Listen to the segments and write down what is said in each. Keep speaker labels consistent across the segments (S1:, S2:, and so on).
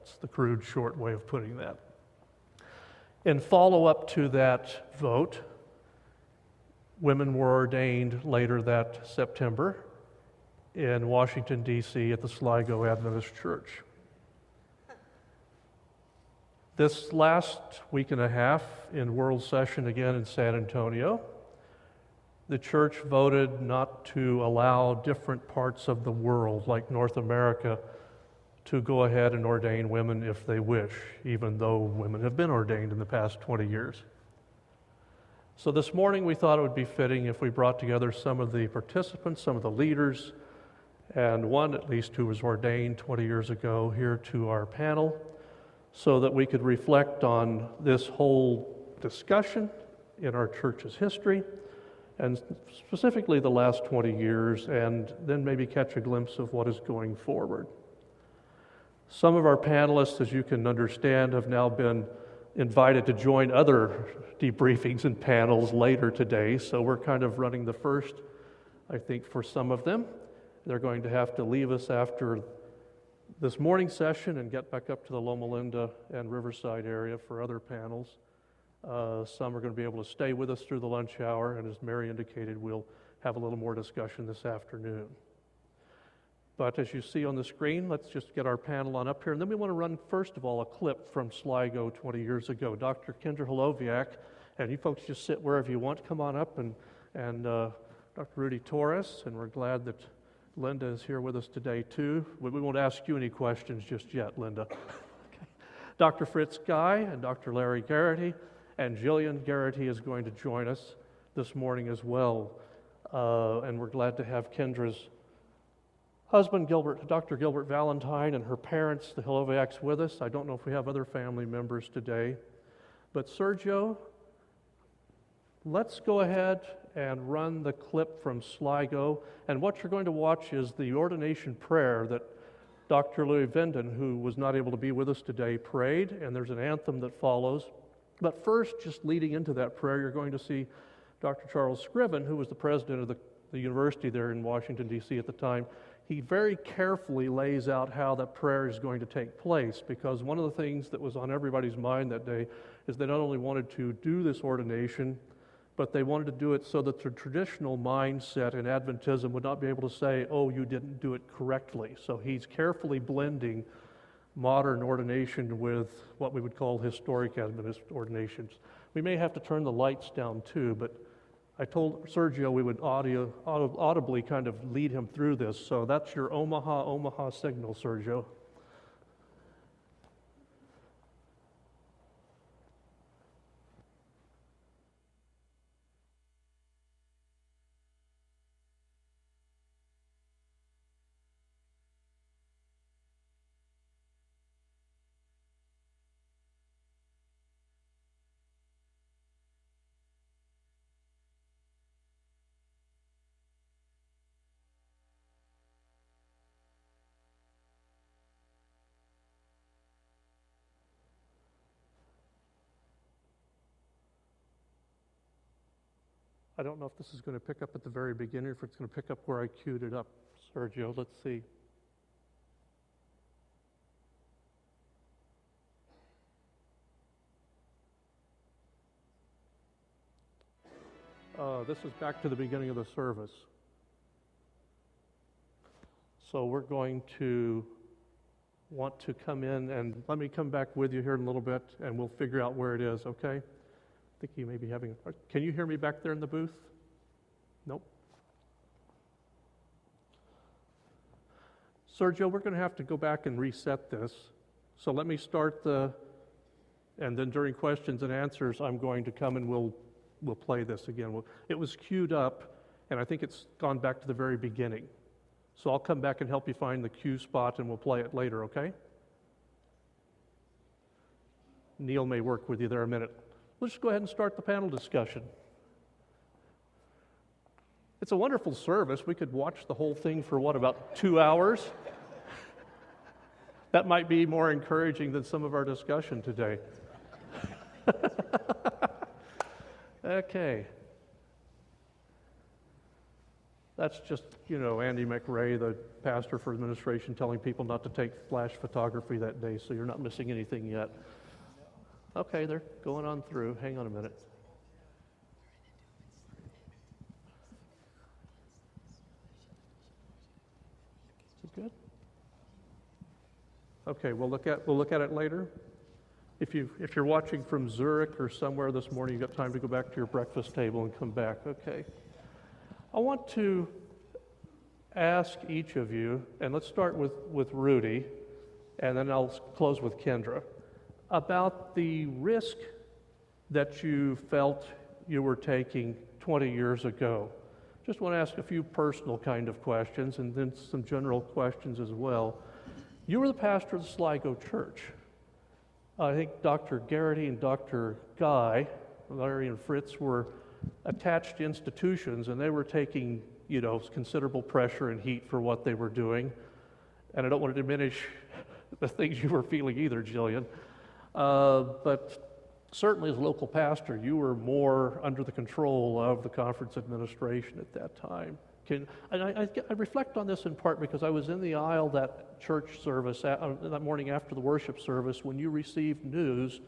S1: That's the crude, short way of putting that. In follow-up to that vote, women were ordained later that September in Washington, D.C. at the Sligo Adventist Church. This last week and a half in World Session again in San Antonio, the church voted not to allow different parts of the world, like North America, to go ahead and ordain women if they wish, even though women have been ordained in the past 20 years. So this morning we thought it would be fitting if we brought together some of the participants, some of the leaders, and one at least who was ordained 20 years ago here to our panel, so that we could reflect on this whole discussion in our church's history, and specifically the last 20 years, and then maybe catch a glimpse of what is going forward. Some of our panelists, as you can understand, have now been invited to join other debriefings and panels later today, so we're kind of running the first, I think, for some of them. They're going to have to leave us after this morning session and get back up to the Loma Linda and Riverside area for other panels. Some are going to be able to stay with us through the lunch hour, and as Mary indicated, we'll have a little more discussion this afternoon. But as you see on the screen, let's just get our panel on up here. And then we want to run, first of all, a clip from Sligo 20 years ago. Dr. Kendra Holoviak, and you folks just sit wherever you want. Come on up, and Dr. Rudy Torres, and we're glad that Linda is here with us today, too. We won't ask you any questions just yet, Linda. Okay. Dr. Fritz Guy and Dr. Larry Garrity, and Jillian Garrity is going to join us this morning as well. And we're glad to have Kendra's husband, Dr. Gilbert Valentine, and her parents, the Holoviaks, with us. I don't know if we have other family members today. But Sergio, let's go ahead and run the clip from Sligo. And what you're going to watch is the ordination prayer that Dr. Louis Vinden, who was not able to be with us today, prayed. And there's an anthem that follows. But first, just leading into that prayer, you're going to see Dr. Charles Scriven, who was the president of the university there in Washington, D.C. at the time. He very carefully lays out how that prayer is going to take place, because one of the things that was on everybody's mind that day is they not only wanted to do this ordination, but they wanted to do it so that the traditional mindset in Adventism would not be able to say, oh, you didn't do it correctly. So he's carefully blending modern ordination with what we would call historic Adventist ordinations. We may have to turn the lights down too, but I told Sergio we would audibly kind of lead him through this. So that's your Omaha signal, Sergio. I don't know if this is going to pick up at the very beginning or if it's going to pick up where I queued it up. Sergio, let's see. This is back to the beginning of the service. So we're going to want to come in, and let me come back with you here in a little bit, and we'll figure out where it is, okay? I think you may be having... Can you hear me back there in the booth? Nope. Sergio, we're going to have to go back and reset this. So let me start and then during questions and answers, I'm going to come and we'll play this again. It was queued up, and I think it's gone back to the very beginning. So I'll come back and help you find the cue spot, and we'll play it later, okay? Neil may work with you there a minute. Let's just go ahead and start the panel discussion. It's a wonderful service. We could watch the whole thing for, about 2 hours? That might be more encouraging than some of our discussion today. Okay. That's just, Andy McRae, the pastor for administration, telling people not to take flash photography that day, so you're not missing anything yet. Okay, they're going on through. Hang on a minute. Good. Okay, we'll look at it later. If you're watching from Zurich or somewhere this morning, you've got time to go back to your breakfast table and come back. Okay. I want to ask each of you, and let's start with Rudy, and then I'll close with Kendra, about the risk that you felt you were taking 20 years ago. Just want to ask a few personal kind of questions and then some general questions as well. You were the pastor of the Sligo Church. I think Dr. Garrity and Dr. Guy, Larry and Fritz, were attached institutions, and they were taking, considerable pressure and heat for what they were doing. And I don't want to diminish the things you were feeling either, Jillian. But certainly as a local pastor, you were more under the control of the conference administration at that time. I reflect on this in part because I was in the aisle that church service, that morning after the worship service, when you received news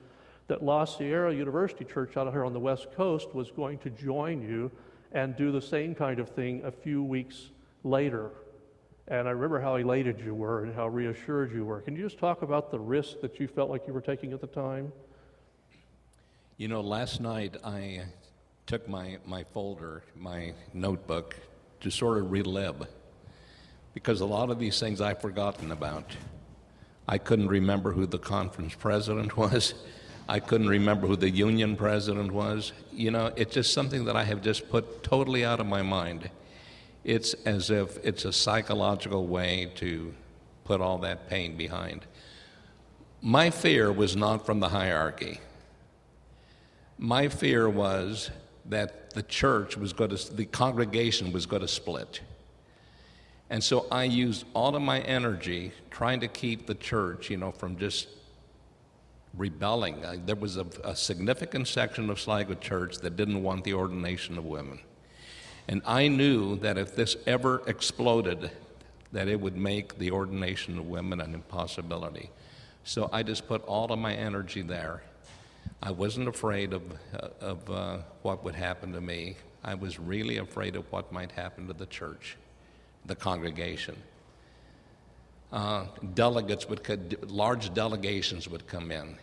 S1: that La Sierra University Church out here on the West Coast was going to join you and do the same kind of thing a few weeks later. And I remember how elated you were and how reassured you were. Can you just talk about the risk that you felt like you were taking at the time?
S2: Last night I took my folder, my notebook, to sort of relive, because a lot of these things I've forgotten about. I couldn't remember who the conference president was. I couldn't remember who the union president was. It's just something that I have just put totally out of my mind. It's as if it's a psychological way to put all that pain behind. My fear was not from the hierarchy. My fear was that the congregation was going to split. And so I used all of my energy trying to keep the church, from just rebelling. There was a significant section of Sligo Church that didn't want the ordination of women. And I knew that if this ever exploded, that it would make the ordination of women an impossibility. So I just put all of my energy there. I wasn't afraid of what would happen to me. I was really afraid of what might happen to the church, the congregation. Large delegations would come in.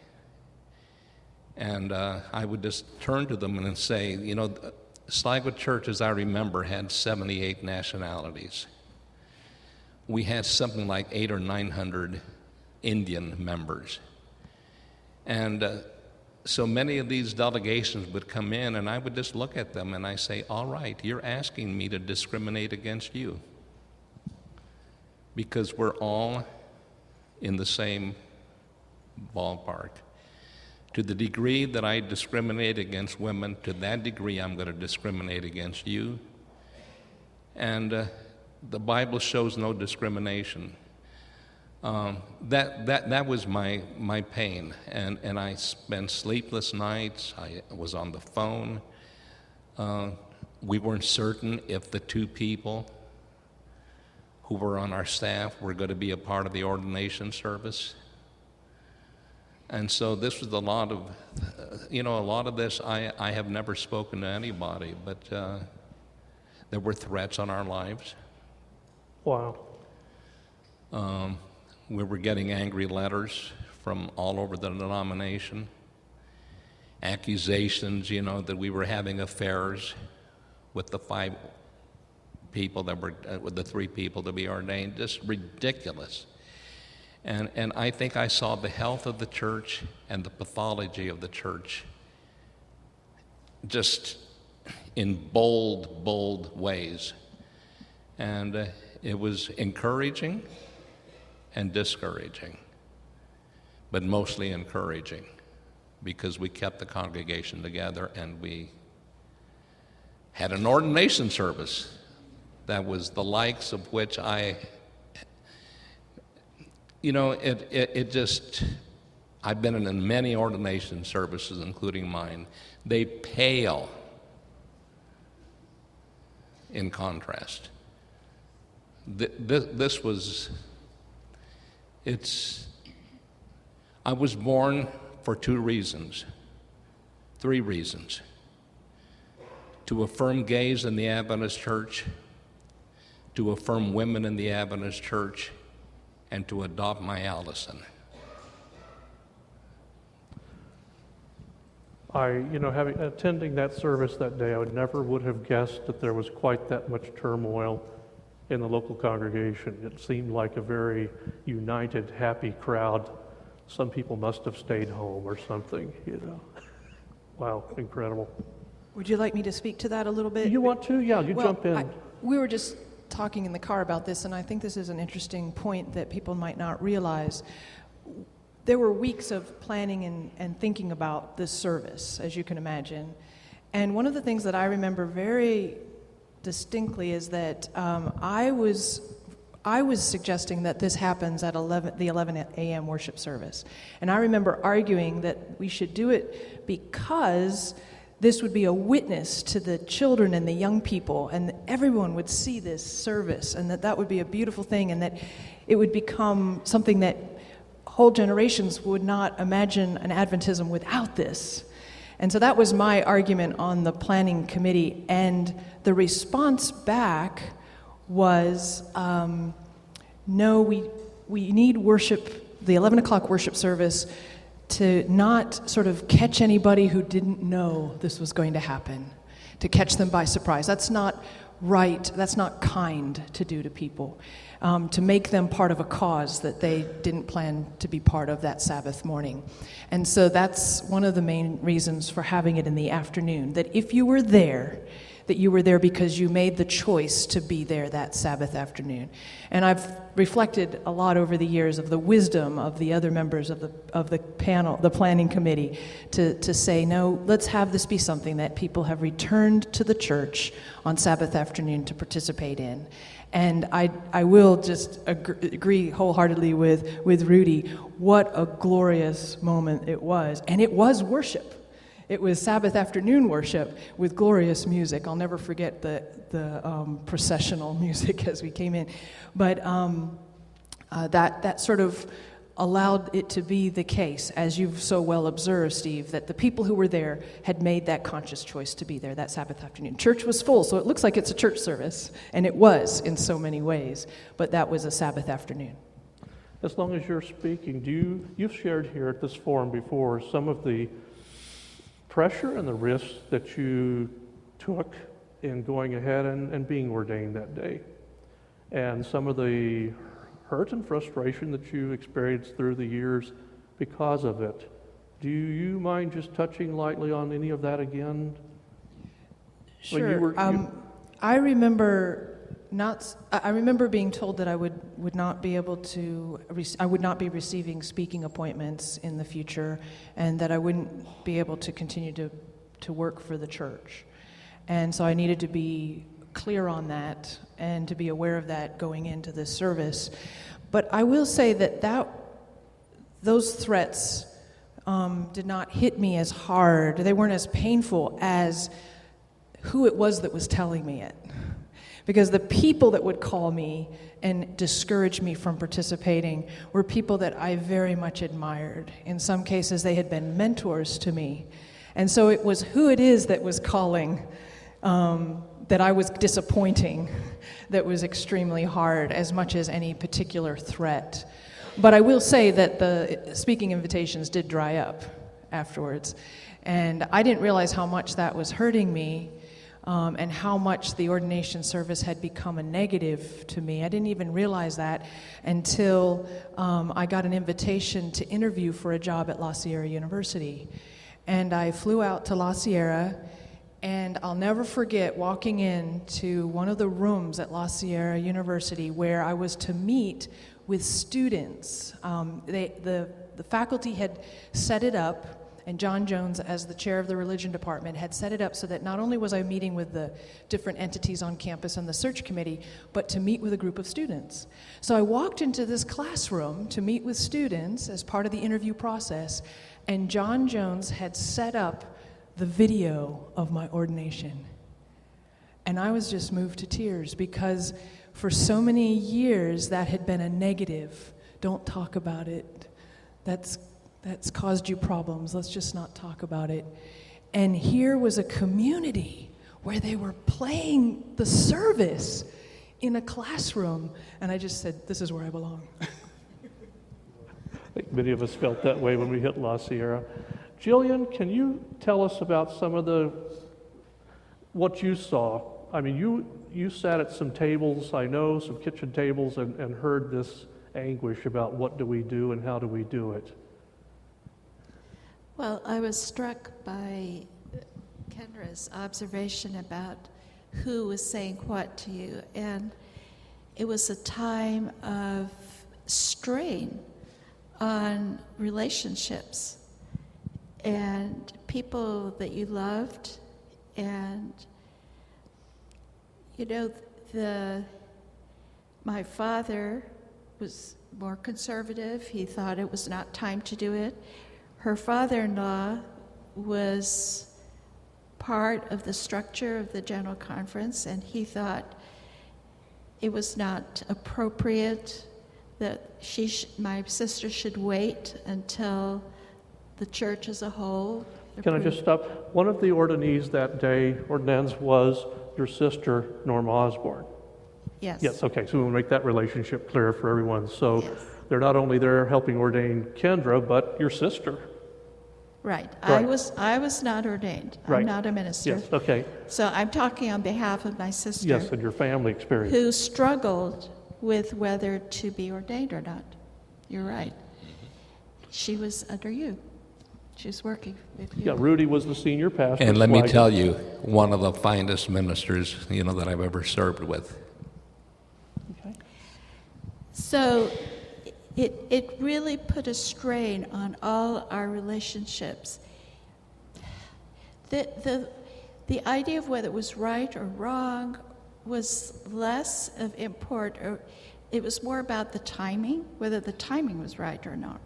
S2: And I would just turn to them and say, Sligo Church, as I remember, had 78 nationalities. We had something like 800 or 900 Indian members. And so many of these delegations would come in, and I would just look at them and I say, all right, you're asking me to discriminate against you because we're all in the same ballpark. To the degree that I discriminate against women, to that degree I'm going to discriminate against you. And the Bible shows no discrimination. That was my pain, and I spent sleepless nights. I was on the phone. We weren't certain if the two people who were on our staff were going to be a part of the ordination service. And so this was a lot of this, I have never spoken to anybody, but there were threats on our lives.
S1: Wow.
S2: We were getting angry letters from all over the denomination, accusations, that we were having affairs with the 5 people that were, with the 3 people to be ordained, just ridiculous. And I think I saw the health of the church and the pathology of the church just in bold ways. And it was encouraging and discouraging, but mostly encouraging, because we kept the congregation together and we had an ordination service that was the likes of which I've been in many ordination services, including mine. They pale in contrast. this was, I was born for 2 reasons, 3 reasons. To affirm gays in the Adventist church, to affirm women in the Adventist church, and to adopt my Allison.
S1: Attending that service that day, I never would have guessed that there was quite that much turmoil in the local congregation. It seemed like a very united, happy crowd. Some people must have stayed home or something, Wow, incredible.
S3: Would you like me to speak to that a little bit?
S1: You want to? Yeah, jump in.
S3: We were just talking in the car about this, and I think this is an interesting point that people might not realize. There were weeks of planning and thinking about this service, as you can imagine. And one of the things that I remember very distinctly is that I was suggesting that this happens at the 11 a.m. worship service. And I remember arguing that we should do it because this would be a witness to the children and the young people, and everyone would see this service, and that would be a beautiful thing, and that it would become something that whole generations would not imagine an Adventism without this. And so that was my argument on the planning committee, and the response back was, no, we need worship, the 11 o'clock worship service, to not sort of catch anybody who didn't know this was going to happen, to catch them by surprise. That's not right, that's not kind to do to people, to make them part of a cause that they didn't plan to be part of that Sabbath morning. And so that's one of the main reasons for having it in the afternoon, that if you were there, that you were there because you made the choice to be there that Sabbath afternoon. And I've reflected a lot over the years of the wisdom of the other members of the panel, the planning committee, to say, no, let's have this be something that people have returned to the church on Sabbath afternoon to participate in. And I will just agree wholeheartedly with Rudy. What a glorious moment it was. And it was worship. It was Sabbath afternoon worship with glorious music. I'll never forget the processional music as we came in. But that sort of allowed it to be the case, as you've so well observed, Steve, that the people who were there had made that conscious choice to be there that Sabbath afternoon. Church was full, so it looks like it's a church service, and it was in so many ways, but that was a Sabbath afternoon.
S1: As long as you're speaking, you've shared here at this forum before some of the pressure and the risks that you took in going ahead and being ordained that day, and some of the hurt and frustration that you experienced through the years because of it. Do you mind just touching lightly on any of that again?
S3: Sure. I remember being told that I would not be able to, I would not be receiving speaking appointments in the future, and that I wouldn't be able to continue to work for the church. And so I needed to be clear on that and to be aware of that going into this service. But I will say that those threats did not hit me as hard. They weren't as painful as who it was that was telling me it. Because the people that would call me and discourage me from participating were people that I very much admired. In some cases, they had been mentors to me. And so it was who it is that was calling that I was disappointing, that was extremely hard, as much as any particular threat. But I will say that the speaking invitations did dry up afterwards. And I didn't realize how much that was hurting me, and how much the ordination service had become a negative to me. I didn't even realize that until I got an invitation to interview for a job at La Sierra University. And I flew out to La Sierra, and I'll never forget walking into one of the rooms at La Sierra University where I was to meet with students. The faculty had set it up, and John Jones, as the chair of the religion department, had set it up so that not only was I meeting with the different entities on campus and the search committee, but to meet with a group of students. So I walked into this classroom to meet with students as part of the interview process, and John Jones had set up the video of my ordination. And I was just moved to tears, because For so many years, that had been a negative. Don't talk about it. That's caused you problems. Let's just not talk about it. And here was a community where they were playing the service in a classroom. And I just said, this is where I belong.
S1: I think many of us felt that way when we hit La Sierra. Jillian, can you tell us about some of what you saw? I mean, you sat at some tables, I know, some kitchen tables, and heard this anguish about what do we do and how do we do it.
S4: Well, I was struck by Kendra's observation about who was saying what to you, and it was a time of strain on relationships and people that you loved. And you know, my father was more conservative. He thought it was not time to do it. Her father-in-law was part of the structure of the General Conference, and he thought it was not appropriate that my sister should wait until the church as a whole.
S1: Can I just stop? One of the ordinees that day, ordinands, was your sister, Norma Osborne.
S4: Yes.
S1: Yes, okay, so we want to make that relationship clear for everyone. So
S4: Yes.
S1: they're not only there helping ordain Kendra, but your sister.
S4: Right.
S1: Right.
S4: I was not ordained.
S1: Right.
S4: I'm not a minister.
S1: Yes, okay.
S4: So I'm talking on behalf of my sister.
S1: Yes, and your family experience.
S4: Who struggled with whether to be ordained or not. You're right. She was under you. She was working with you.
S1: Yeah, Rudy was the senior pastor.
S2: And let me
S1: Sligo.
S2: tell you, one of the finest ministers, that I've ever served with.
S1: Okay.
S4: So it really put a strain on all our relationships. The idea of whether it was right or wrong was less of import, or it was more about the timing, whether the timing was right or not,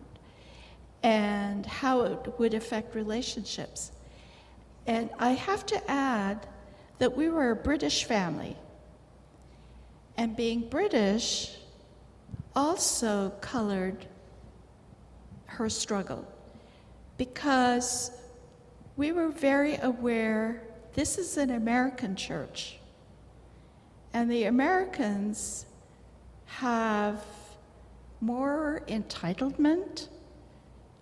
S4: and how it would affect relationships. And I have to add that we were a British family, and being British also colored her struggle, because we were very aware this is an American church, and the Americans have more entitlement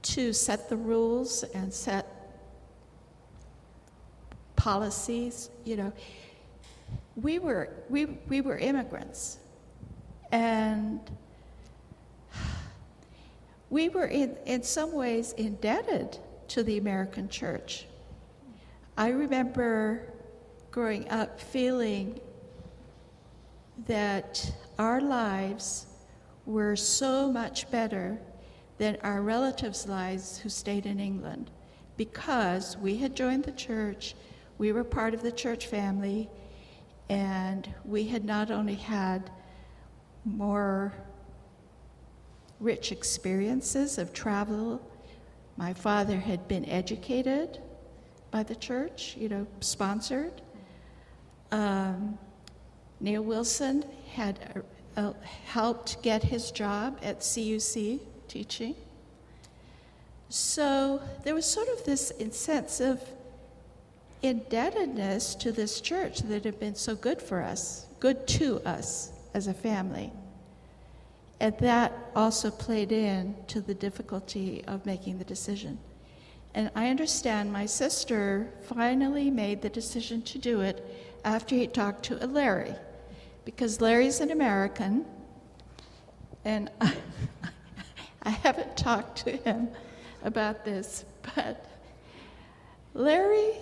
S4: to set the rules and set policies. We were immigrants, and we were in some ways indebted to the American church. I remember growing up feeling that our lives were so much better than our relatives' lives who stayed in England, because we had joined the church, we were part of the church family, and we had not only had more rich experiences of travel. My father had been educated by the church, sponsored. Neil Wilson had helped get his job at CUC teaching. So there was sort of this sense of indebtedness to this church that had been so good for us, good to us as a family. And that also played in to the difficulty of making the decision. And I understand my sister finally made the decision to do it after he talked to Larry, because Larry's an American, and I haven't talked to him about this, but Larry,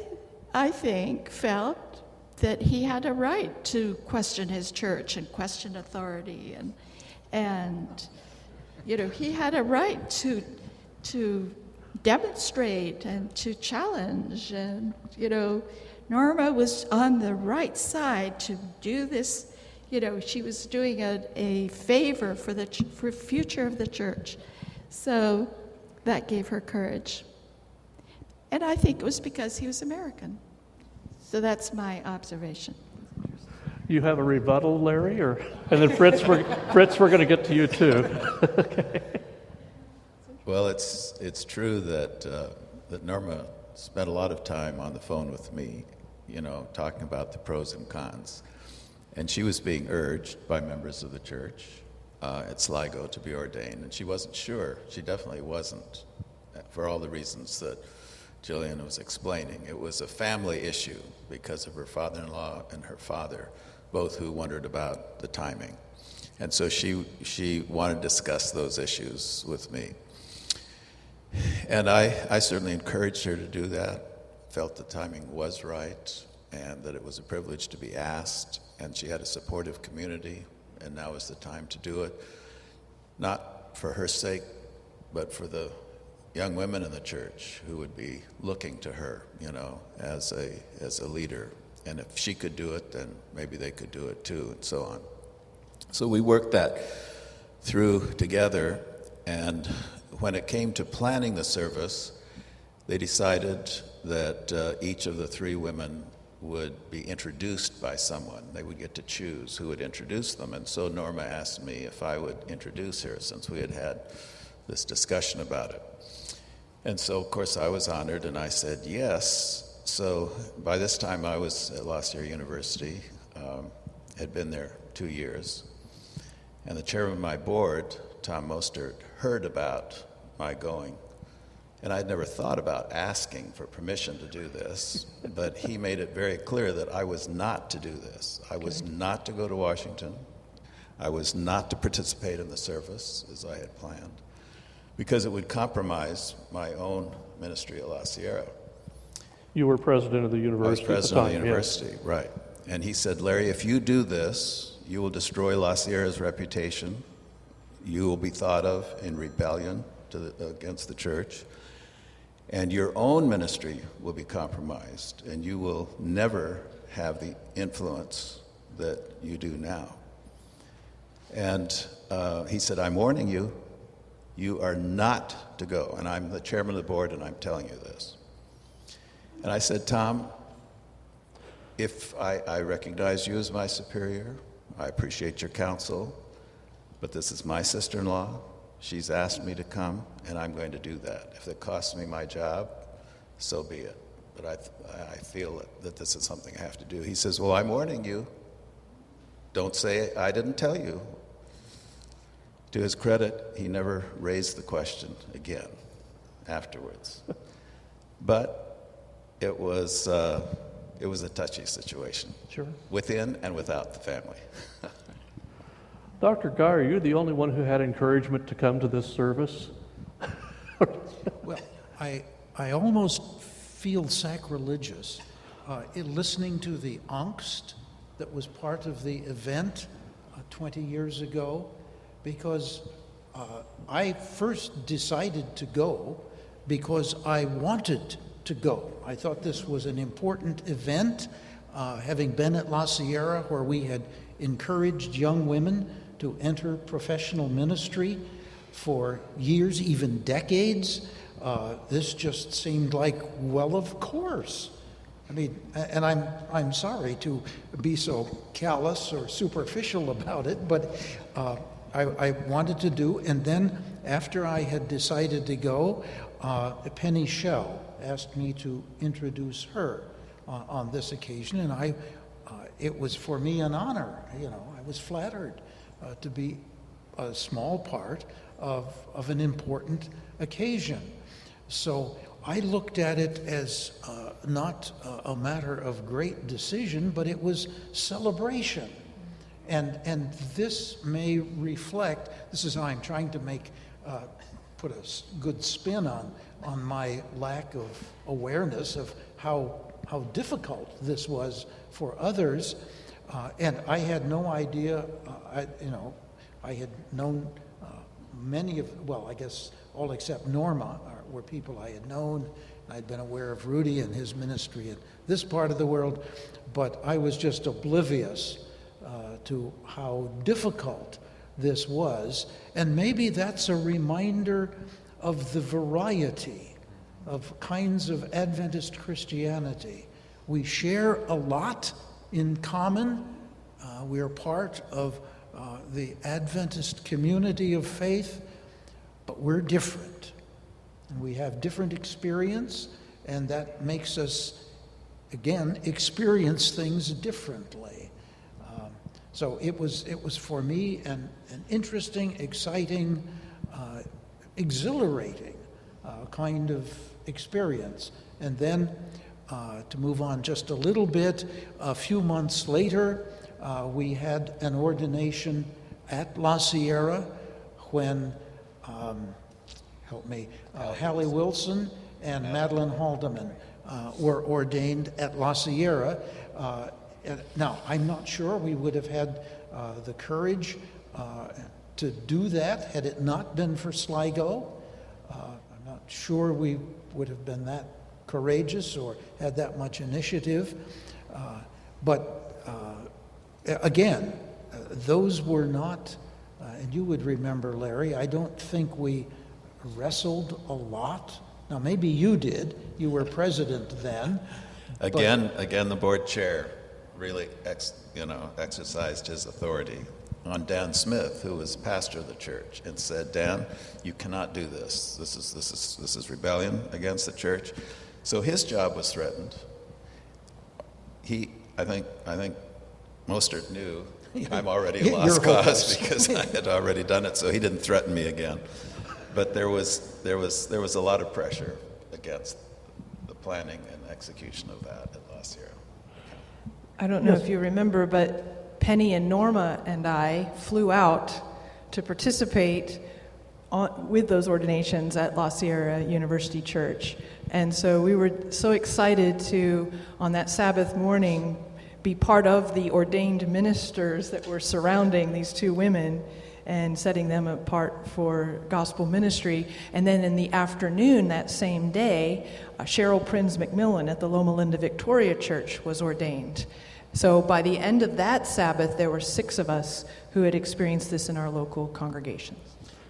S4: I think, felt that he had a right to question his church and question authority, and he had a right to demonstrate and to challenge, and Norma was on the right side to do this. She was doing a favor for the future of the church. So that gave her courage. And I think it was because he was American. So that's my observation.
S1: You have a rebuttal, Larry, or and then Fritz, we're going to get to you too.
S5: Well, it's true that that Norma spent a lot of time on the phone with me, talking about the pros and cons. And she was being urged by members of the church at Sligo to be ordained, and she wasn't sure. She definitely wasn't, for all the reasons that Jillian was explaining. It was a family issue because of her father-in-law and her father, both who wondered about the timing. And so she wanted to discuss those issues with me. And I certainly encouraged her to do that, felt the timing was right, and that it was a privilege to be asked, and she had a supportive community, and now is the time to do it, not for her sake, but for the young women in the church who would be looking to her, as a leader. And if she could do it, then maybe they could do it too, and so on. So we worked that through together, and when it came to planning the service, they decided that each of the three women would be introduced by someone. They would get to choose who would introduce them. And so Norma asked me if I would introduce her, since we had had this discussion about it. And so, of course, I was honored, and I said yes. So by this time, I was at La Sierra University, had been there 2 years. And the chairman of my board, Tom Mostert, heard about my going. And I'd never thought about asking for permission to do this, but he made it very clear that I was not to do this. I was not to go to Washington. I was not to participate in the service as I had planned, because it would compromise my own ministry at La Sierra.
S1: You were president of the university
S5: I was president of the
S1: at the time,
S5: university,
S1: yes.
S5: right. And he said, Larry, if you do this, you will destroy La Sierra's reputation. You will be thought of in rebellion against the church. And your own ministry will be compromised, and you will never have the influence that you do now. And he said, I'm warning you, you are not to go. And I'm the chairman of the board, and I'm telling you this. And I said, Tom, if I recognize you as my superior, I appreciate your counsel, but this is my sister-in-law. She's asked me to come, and I'm going to do that. If it costs me my job, so be it. But I feel that this is something I have to do. He says, well, I'm warning you. Don't say I didn't tell you. To his credit, he never raised the question again afterwards. But it was a touchy situation.
S1: Sure.
S5: Within and without the family.
S1: Dr. Guy, are you the only one who had encouragement to come to this service?
S6: Well, I almost feel sacrilegious in listening to the angst that was part of the event 20 years ago, because I first decided to go because I wanted to go. I thought this was an important event, having been at La Sierra, where we had encouraged young women to enter professional ministry for years, even decades. This just seemed like, well, of course. I mean, and I'm sorry to be so callous or superficial about it, but I wanted to do. And then after I had decided to go, Penny Shell asked me to introduce her on this occasion, and it was for me an honor. I was flattered to be a small part of an important occasion. So I looked at it as not a matter of great decision, but it was celebration. And this may reflect, this is how I'm trying to put a good spin on my lack of awareness of how difficult this was for others. And I had no idea, I had known many of, well, I guess all except Norma were people I had known. I'd been aware of Rudy and his ministry in this part of the world, but I was just oblivious to how difficult this was. And maybe that's a reminder of the variety of kinds of Adventist Christianity. We share a lot in common, We are part of the Adventist community of faith, but we're different. And we have different experience, and that makes us, again, experience things differently. So it was for me an interesting, exciting, exhilarating kind of experience. And then to move on just a little bit, a few months later, we had an ordination at La Sierra when, Hallie Wilson and Madeline Haldeman were ordained at La Sierra. Now, I'm not sure we would have had the courage to do that had it not been for Sligo. I'm not sure we would have been that courageous or had that much initiative. But again, those were not, and you would remember, Larry, I don't think we wrestled a lot. Now, maybe you did. You were president then.
S5: Again, the board chair really exercised his authority on Dan Smith, who was pastor of the church, and said, Dan, you cannot do this. This is rebellion against the church. So his job was threatened. I think Mostert knew I'm already lost cause because I had already done it, so he didn't threaten me again. But there was a lot of pressure against the planning and execution of that at La Sierra.
S3: I don't know if you remember, but Penny and Norma and I flew out to participate with those ordinations at La Sierra University Church. And so we were so excited to, on that Sabbath morning, be part of the ordained ministers that were surrounding these two women and setting them apart for gospel ministry. And then in the afternoon that same day, Cheryl Prinz McMillan at the Loma Linda Victoria Church was ordained. So by the end of that Sabbath, there were 6 of us who had experienced this in our local congregations.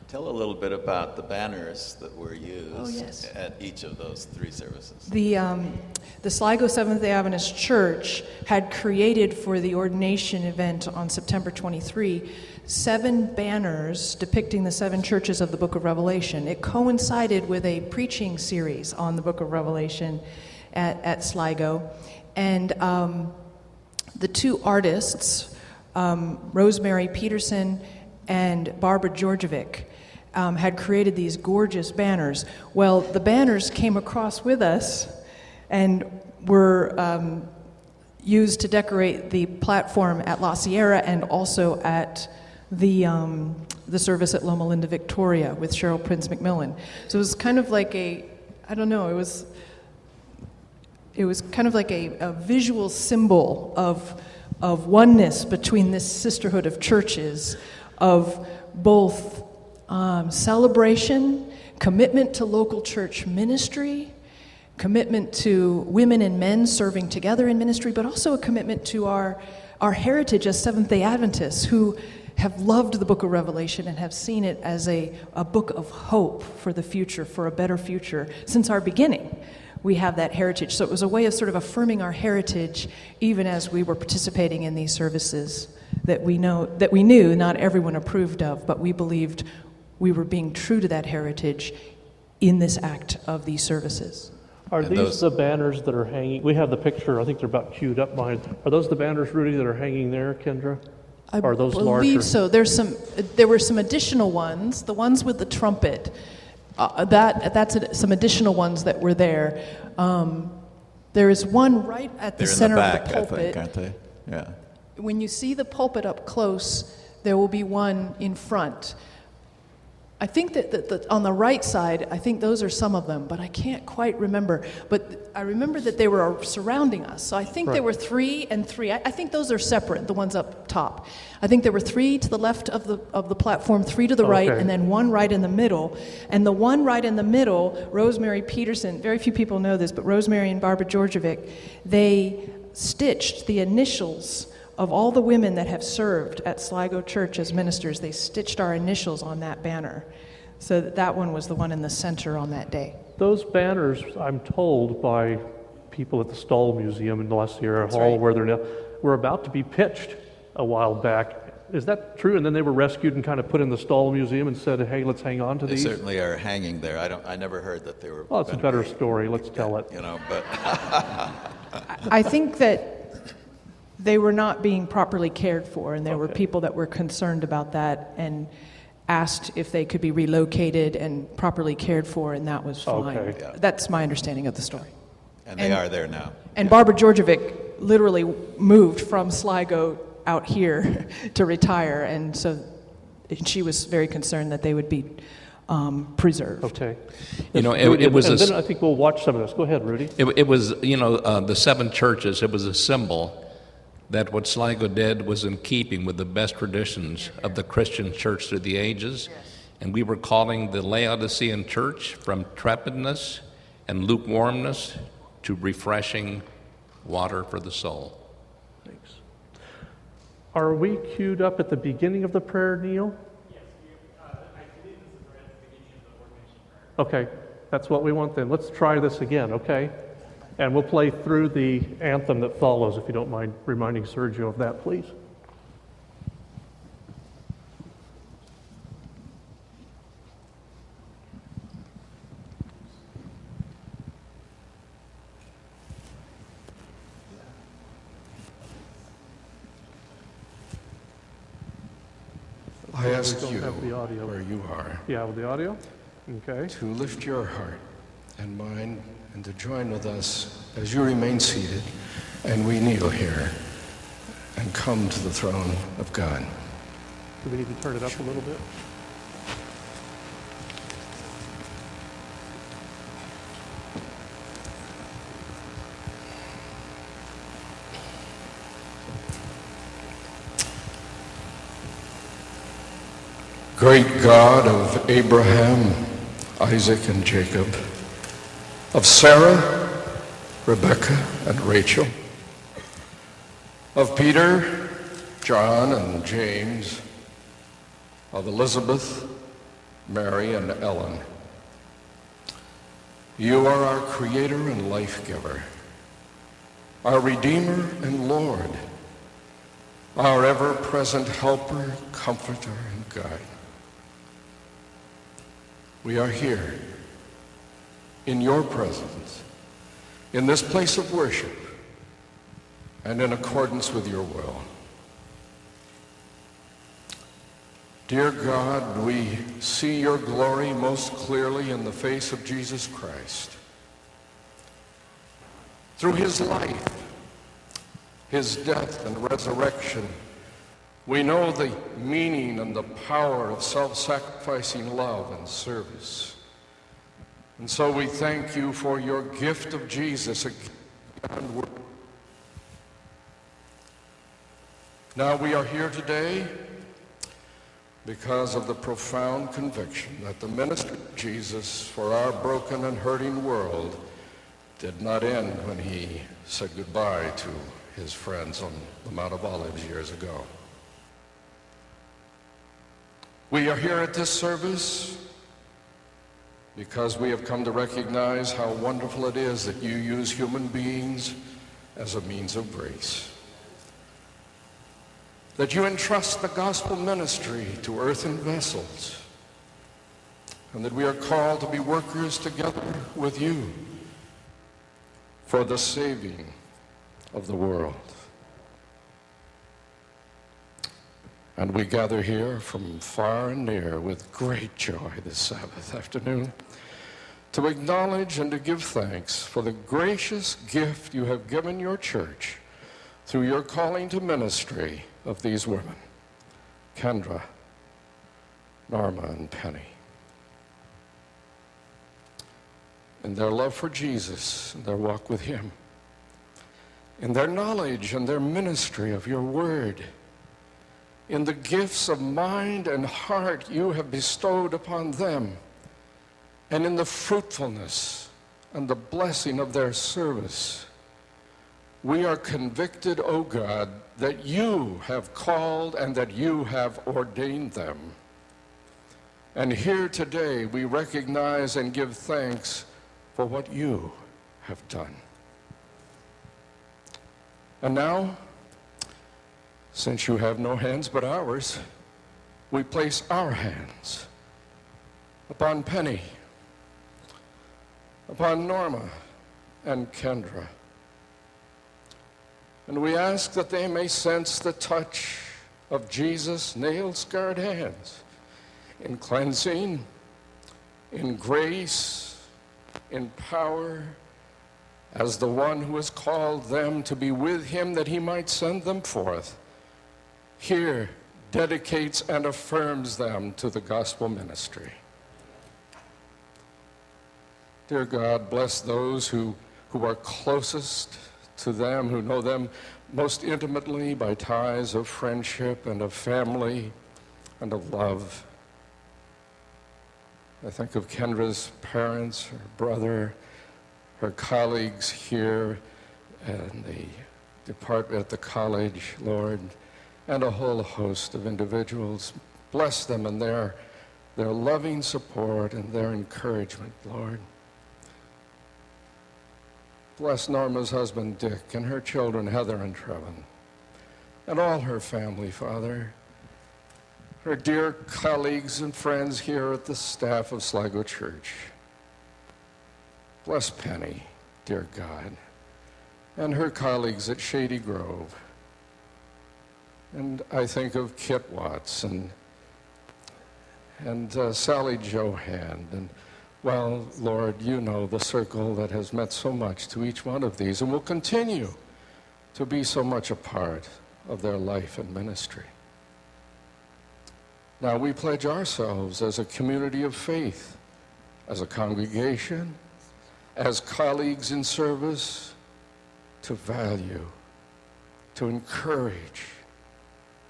S5: Tell a little bit about the banners that were used
S3: Oh, yes.
S5: at each of those 3 services.
S3: The Sligo Seventh-day Adventist Church had created for the ordination event on September 23 7 banners depicting the 7 churches of the Book of Revelation. It coincided with a preaching series on the Book of Revelation at Sligo. And the 2 artists, Rosemary Peterson and Barbara Georgievic, had created these gorgeous banners. Well, the banners came across with us and were used to decorate the platform at La Sierra and also at the service at Loma Linda Victoria with Cheryl Prinz McMillan. So it was kind of like it was kind of like a visual symbol of oneness between this sisterhood of churches, of both celebration, commitment to local church ministry, commitment to women and men serving together in ministry, but also a commitment to our heritage as Seventh-day Adventists who have loved the book of Revelation and have seen it as a book of hope for the future, for a better future. Since our beginning, we have that heritage. So it was a way of sort of affirming our heritage even as we were participating in these services that we knew not everyone approved of, but we believed we were being true to that heritage in this act of these services.
S1: Are these the banners that are hanging? We have the picture, I think they're about queued up behind. Are those the banners, Rudy, that are hanging there, Kendra?
S3: I
S1: Or are those
S3: believe
S1: larger?
S3: so. There were some additional ones, the ones with the trumpet. Some additional ones that were there. There is one right at the
S5: They're
S3: center
S5: in the back,
S3: of the pulpit.
S5: I think, aren't they? Yeah.
S3: When you see the pulpit up close, there will be one in front. I think that on the right side, I think those are some of them, but I can't quite remember. But I remember that they were surrounding us. So I think there were 3 and 3. I think those are separate, the ones up top. I think there were 3 to the left of the platform, 3 to the right, and then 1 right in the middle. And the one right in the middle, Rosemary Peterson, very few people know this, but Rosemary and Barbara Georgievic, they stitched the initials of all the women that have served at Sligo Church as ministers. They stitched our initials on that banner. So that one was the one in the center on that day.
S1: Those banners, I'm told by people at the Stoll Museum in La Sierra Hall,
S3: right.
S1: where they're now, were about to be pitched a while back. Is that true? And then they were rescued and kind of put in the Stahl Museum and said, hey, let's hang on to
S5: They
S1: these?
S5: certainly are hanging there. I never heard that they were.
S1: Well, it's a better story. Let's tell it.
S5: You know, but
S3: I think that they were not being properly cared for, and there were people that were concerned about that and asked if they could be relocated and properly cared for, and that was fine.
S1: Okay.
S5: Yeah.
S3: That's my understanding of the story.
S5: and they are there now.
S3: And Barbara Georgievic literally moved from Sligo out here to retire, and so she was very concerned that they would be preserved.
S1: Okay.
S2: You know,
S1: Rudy,
S2: it was
S1: and
S2: a
S1: then I think we'll watch some of this. Go ahead, Rudy.
S2: It was, you know, the 7 churches, it was a symbol that what Sligo did was in keeping with the best traditions of the Christian church through the ages. And we were calling the Laodicean church from trepidness and lukewarmness to refreshing water for the soul.
S1: Thanks. Are we queued up at the beginning of the prayer, Neil?
S7: Yes, I believe this is right at the beginning of the ordination prayer.
S1: Okay, that's what we want then. Let's try this again, okay? And we'll play through the anthem that follows, if you don't mind reminding Sergio of that, please.
S8: I ask
S1: don't
S8: you,
S1: have the audio.
S8: where you are,
S1: Yeah, with the audio? Okay.
S8: to lift your heart and mind and to join with us as you remain seated and we kneel here and come to the throne of God.
S1: Do we need to turn it up a little bit?
S8: Great God of Abraham, Isaac, and Jacob, of Sarah, Rebekah, and Rachel, of Peter, John, and James, of Elizabeth, Mary, and Ellen. You are our Creator and Life-giver, our Redeemer and Lord, our ever-present Helper, Comforter, and Guide. We are here in your presence, in this place of worship, and in accordance with your will. Dear God, we see your glory most clearly in the face of Jesus Christ. Through his life, his death and resurrection, we know the meaning and the power of self-sacrificing love and service. And so we thank you for your gift of Jesus, a gift beyond words. Now we are here today because of the profound conviction that the ministry of Jesus for our broken and hurting world did not end when he said goodbye to his friends on the Mount of Olives years ago. We are here at this service because we have come to recognize how wonderful it is that you use human beings as a means of grace. That you entrust the gospel ministry to earthen vessels, and that we are called to be workers together with you for the saving of the world. And we gather here from far and near with great joy this Sabbath afternoon to acknowledge and to give thanks for the gracious gift you have given your church through your calling to ministry of these women, Kendra, Norma, and Penny. In their love for Jesus and their walk with him, in their knowledge and their ministry of your word, in the gifts of mind and heart you have bestowed upon them, and in the fruitfulness and the blessing of their service, we are convicted, O God, that you have called and that you have ordained them. And here today we recognize and give thanks for what you have done. And now, Since you have no hands but ours, we place our hands upon Penny, upon Norma and Kendra. And we ask that they may sense the touch of Jesus' nail-scarred hands in cleansing, in grace, in power, as the one who has called them to be with him that he might send them forth. Here dedicates and affirms them to the gospel ministry. Dear God, bless those who are closest to them, who know them most intimately by ties of friendship and of family and of love. I think of Kendra's parents, her brother, her colleagues here and the department at the college, Lord, and a whole host of individuals. Bless them in their loving support and their encouragement, Lord. Bless Norma's husband, Dick, and her children, Heather and Trevin, and all her family, Father. Her dear colleagues and friends here at the staff of Sligo Church. Bless Penny, dear God, and her colleagues at Shady Grove. And I think of Kit Watts and Sally Johan. And, well, Lord, you know the circle that has meant so much to each one of these and will continue to be so much a part of their life and ministry. Now we pledge ourselves as a community of faith, as a congregation, as colleagues in service, to value, to encourage,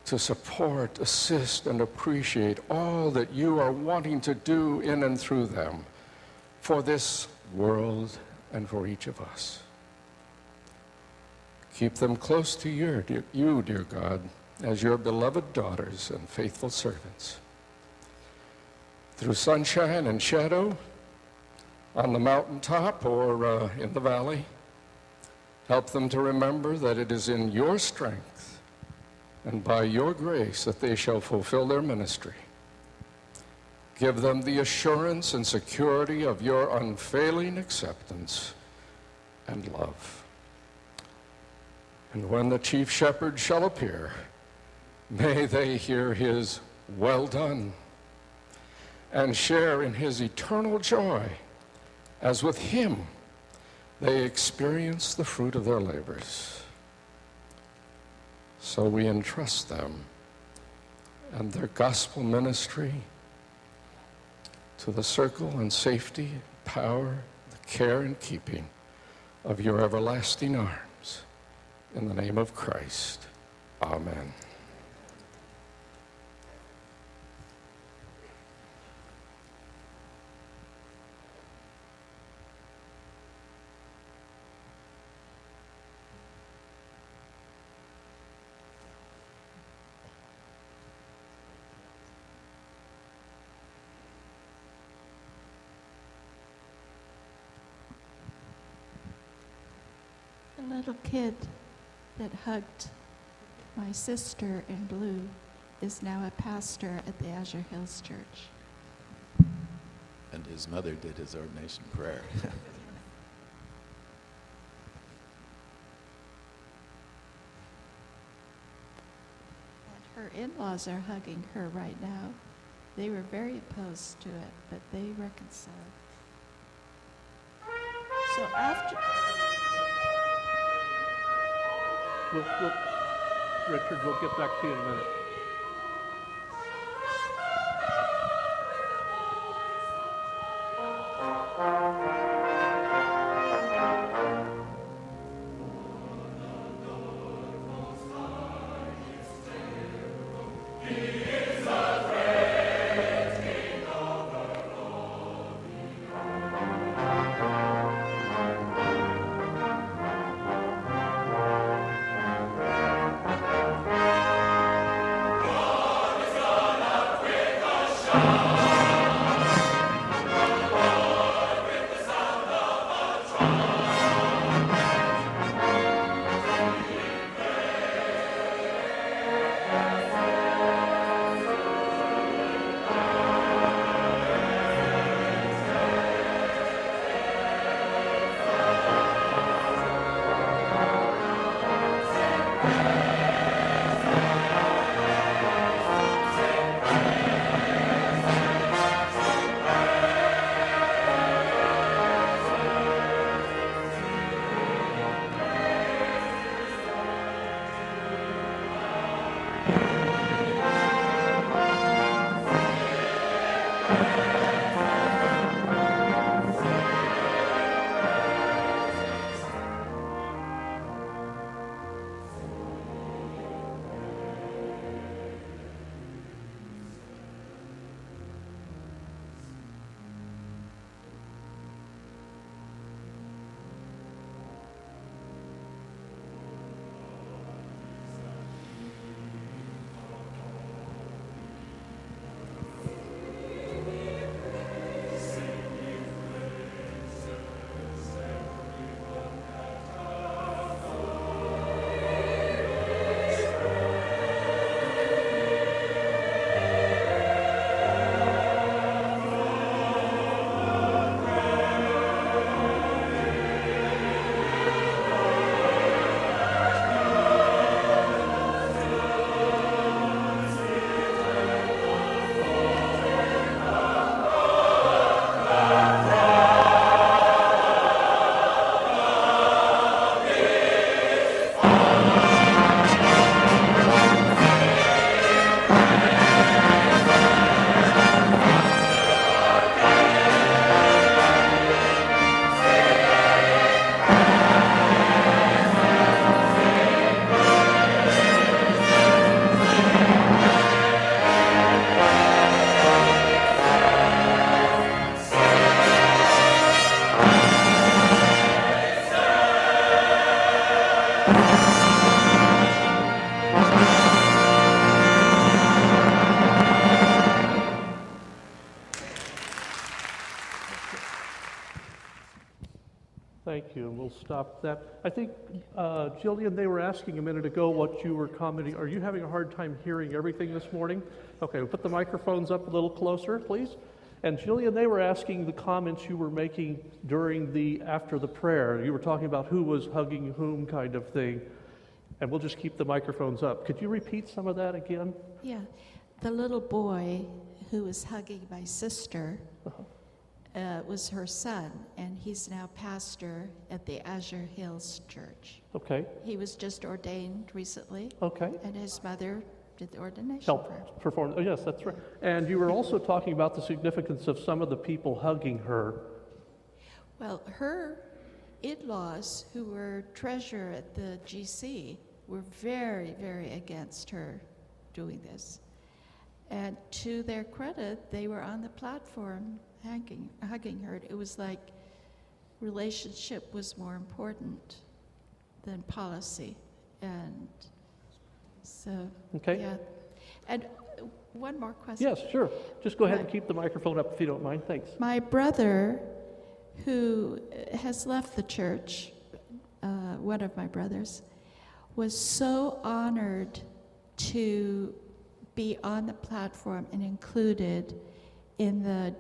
S8: to support, assist, and appreciate all that you are wanting to do in and through them for this world and for each of us. Keep them close to you, dear God, as your beloved daughters and faithful servants. Through sunshine and shadow, on the mountaintop or in the valley, help them to remember that it is in your strength and by your grace that they shall fulfill their ministry. Give them the assurance and security of your unfailing acceptance and love. And when the chief shepherd shall appear, may they hear his "well done" and share in his eternal joy, as with him they experience the fruit of their labors. So we entrust them and their gospel ministry to the circle and safety, power, the care and keeping of your everlasting arms. In the name of Christ, amen.
S4: The little kid that hugged my sister in blue is now a pastor at the Azure Hills Church.
S5: And his mother did his ordination prayer.
S4: And her in-laws are hugging her right now. They were very opposed to it, but they reconciled. So after...
S1: Richard, we'll get back to you in a minute. Thank you. We'll stop that. I think, Jillian, they were asking a minute ago what you were commenting. Are you having a hard time hearing everything this morning? Okay, we'll put the microphones up a little closer, please. And Jillian, they were asking the comments you were making after the prayer. You were talking about who was hugging whom kind of thing. And we'll just keep the microphones up. Could you repeat some of that again?
S4: Yeah. The little boy who was hugging my sister was her son, and he's now pastor at the Azure Hills Church.
S1: Okay,
S4: He was just ordained recently,
S1: okay.
S4: and his mother did the ordination
S1: Help
S4: prayer.
S1: perform. Oh, yes, that's right. And you were also talking about the significance of some of the people hugging her.
S4: Well, her in-laws, who were treasurer at the GC, were very, very against her doing this. And to their credit, they were on the platform hugging her. It was like relationship was more important than policy. And so,
S1: Okay.
S4: yeah. And one more question.
S1: Yes, sure. Just go ahead and
S4: Right.
S1: keep the microphone up if you don't mind. Thanks.
S4: My brother, who has left the church, one of my brothers, was so honored to be on the platform and included in the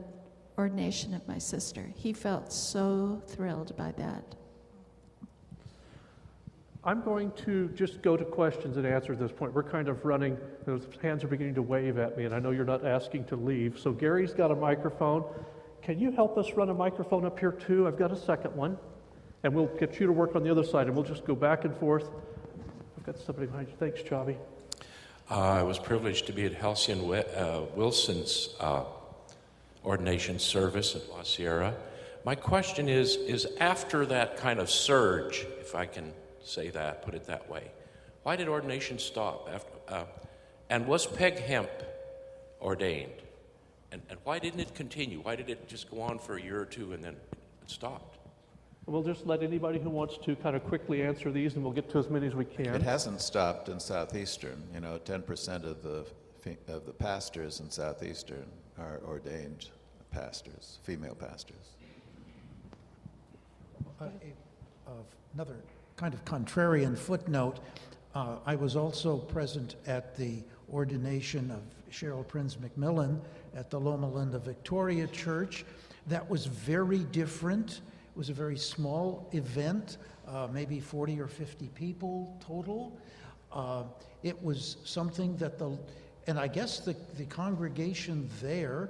S4: ordination of my sister. He felt so thrilled by that.
S1: I'm going to just go to questions and answers at this point. We're kind of running, those hands are beginning to wave at me, and I know you're not asking to leave. So Gary's got a microphone. Can you help us run a microphone up here too? I've got a second one. And we'll get you to work on the other side, and we'll just go back and forth. I've got somebody behind you. Thanks, Chavi.
S9: I was privileged to be at Halcyon Wilson's ordination service at La Sierra. My question is after that kind of surge, if I can say that, put it that way, why did ordination stop? And was Peg Hemp ordained? And why didn't it continue? Why did it just go on for a year or two and then it stopped?
S1: We'll just let anybody who wants to kind of quickly answer these, and we'll get to as many as we can.
S5: It hasn't stopped in Southeastern. 10% of the pastors in Southeastern are ordained pastors, female pastors.
S6: Another kind of contrarian footnote, I was also present at the ordination of Cheryl Prince McMillan at the Loma Linda Victoria Church. That was very different. It was a very small event, maybe 40 or 50 people total. It was something that and I guess the congregation there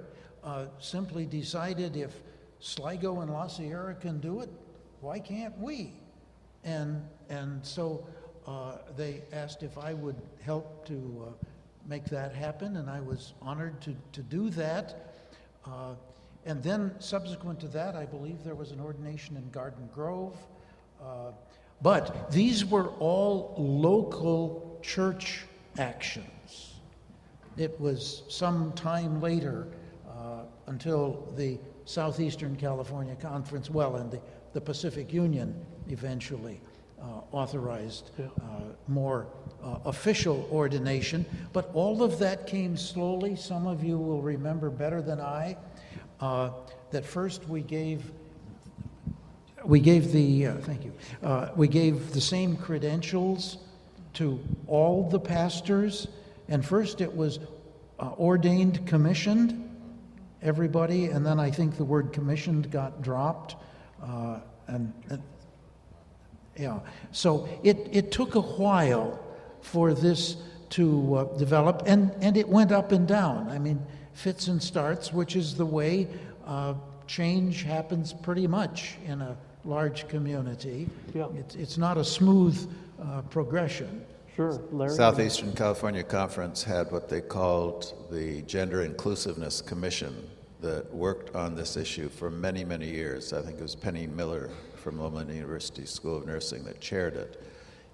S6: simply decided if Sligo and La Sierra can do it, why can't we? And so they asked if I would help to make that happen, and I was honored to do that. And then subsequent to that, I believe there was an ordination in Garden Grove. But these were all local church actions. It was some time later until the Southeastern California Conference, and the Pacific Union eventually authorized more official ordination. But all of that came slowly. Some of you will remember better than I that first we gave the same credentials to all the pastors, and first it was ordained, commissioned, everybody, and then I think the word commissioned got dropped, so it took a while for this to develop, and it went up and down. I mean, fits and starts, which is the way change happens pretty much in a large community.
S1: Yeah.
S6: It's not a smooth progression.
S1: Sure, Larry.
S5: Southeastern California Conference had what they called the Gender Inclusiveness Commission that worked on this issue for many, many years. I think it was Penny Miller from Loma Linda University School of Nursing that chaired it.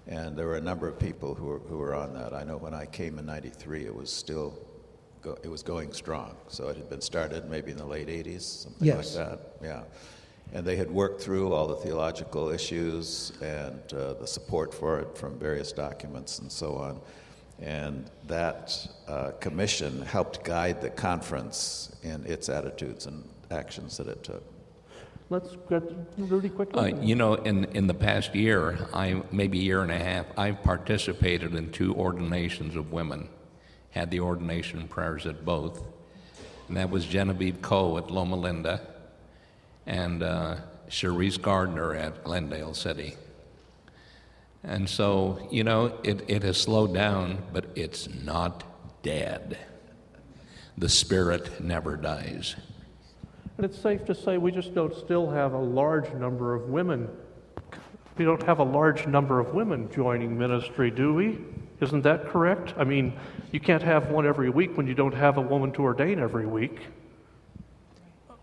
S5: And there were a number of people who were on that. I know when I came in '93, it was going strong. So it had been started maybe in the late 80s, something
S6: Yes.
S5: like that. Yeah. And they had worked through all the theological issues and the support for it from various documents and so on. And that commission helped guide the conference in its attitudes and actions that it took.
S1: Let's get really quickly.
S2: You know, in the past year, maybe year and a half, I've participated in 2 ordinations of women, had the ordination prayers at both, and that was Genevieve Coe at Loma Linda and Cherise Gardner at Glendale City. And so, you know, it has slowed down, but it's not dead. The spirit never dies.
S1: And it's safe to say we just don't still have a large number of women. We don't have a large number of women joining ministry, do we? Isn't that correct? I mean, you can't have one every week when you don't have a woman to ordain every week.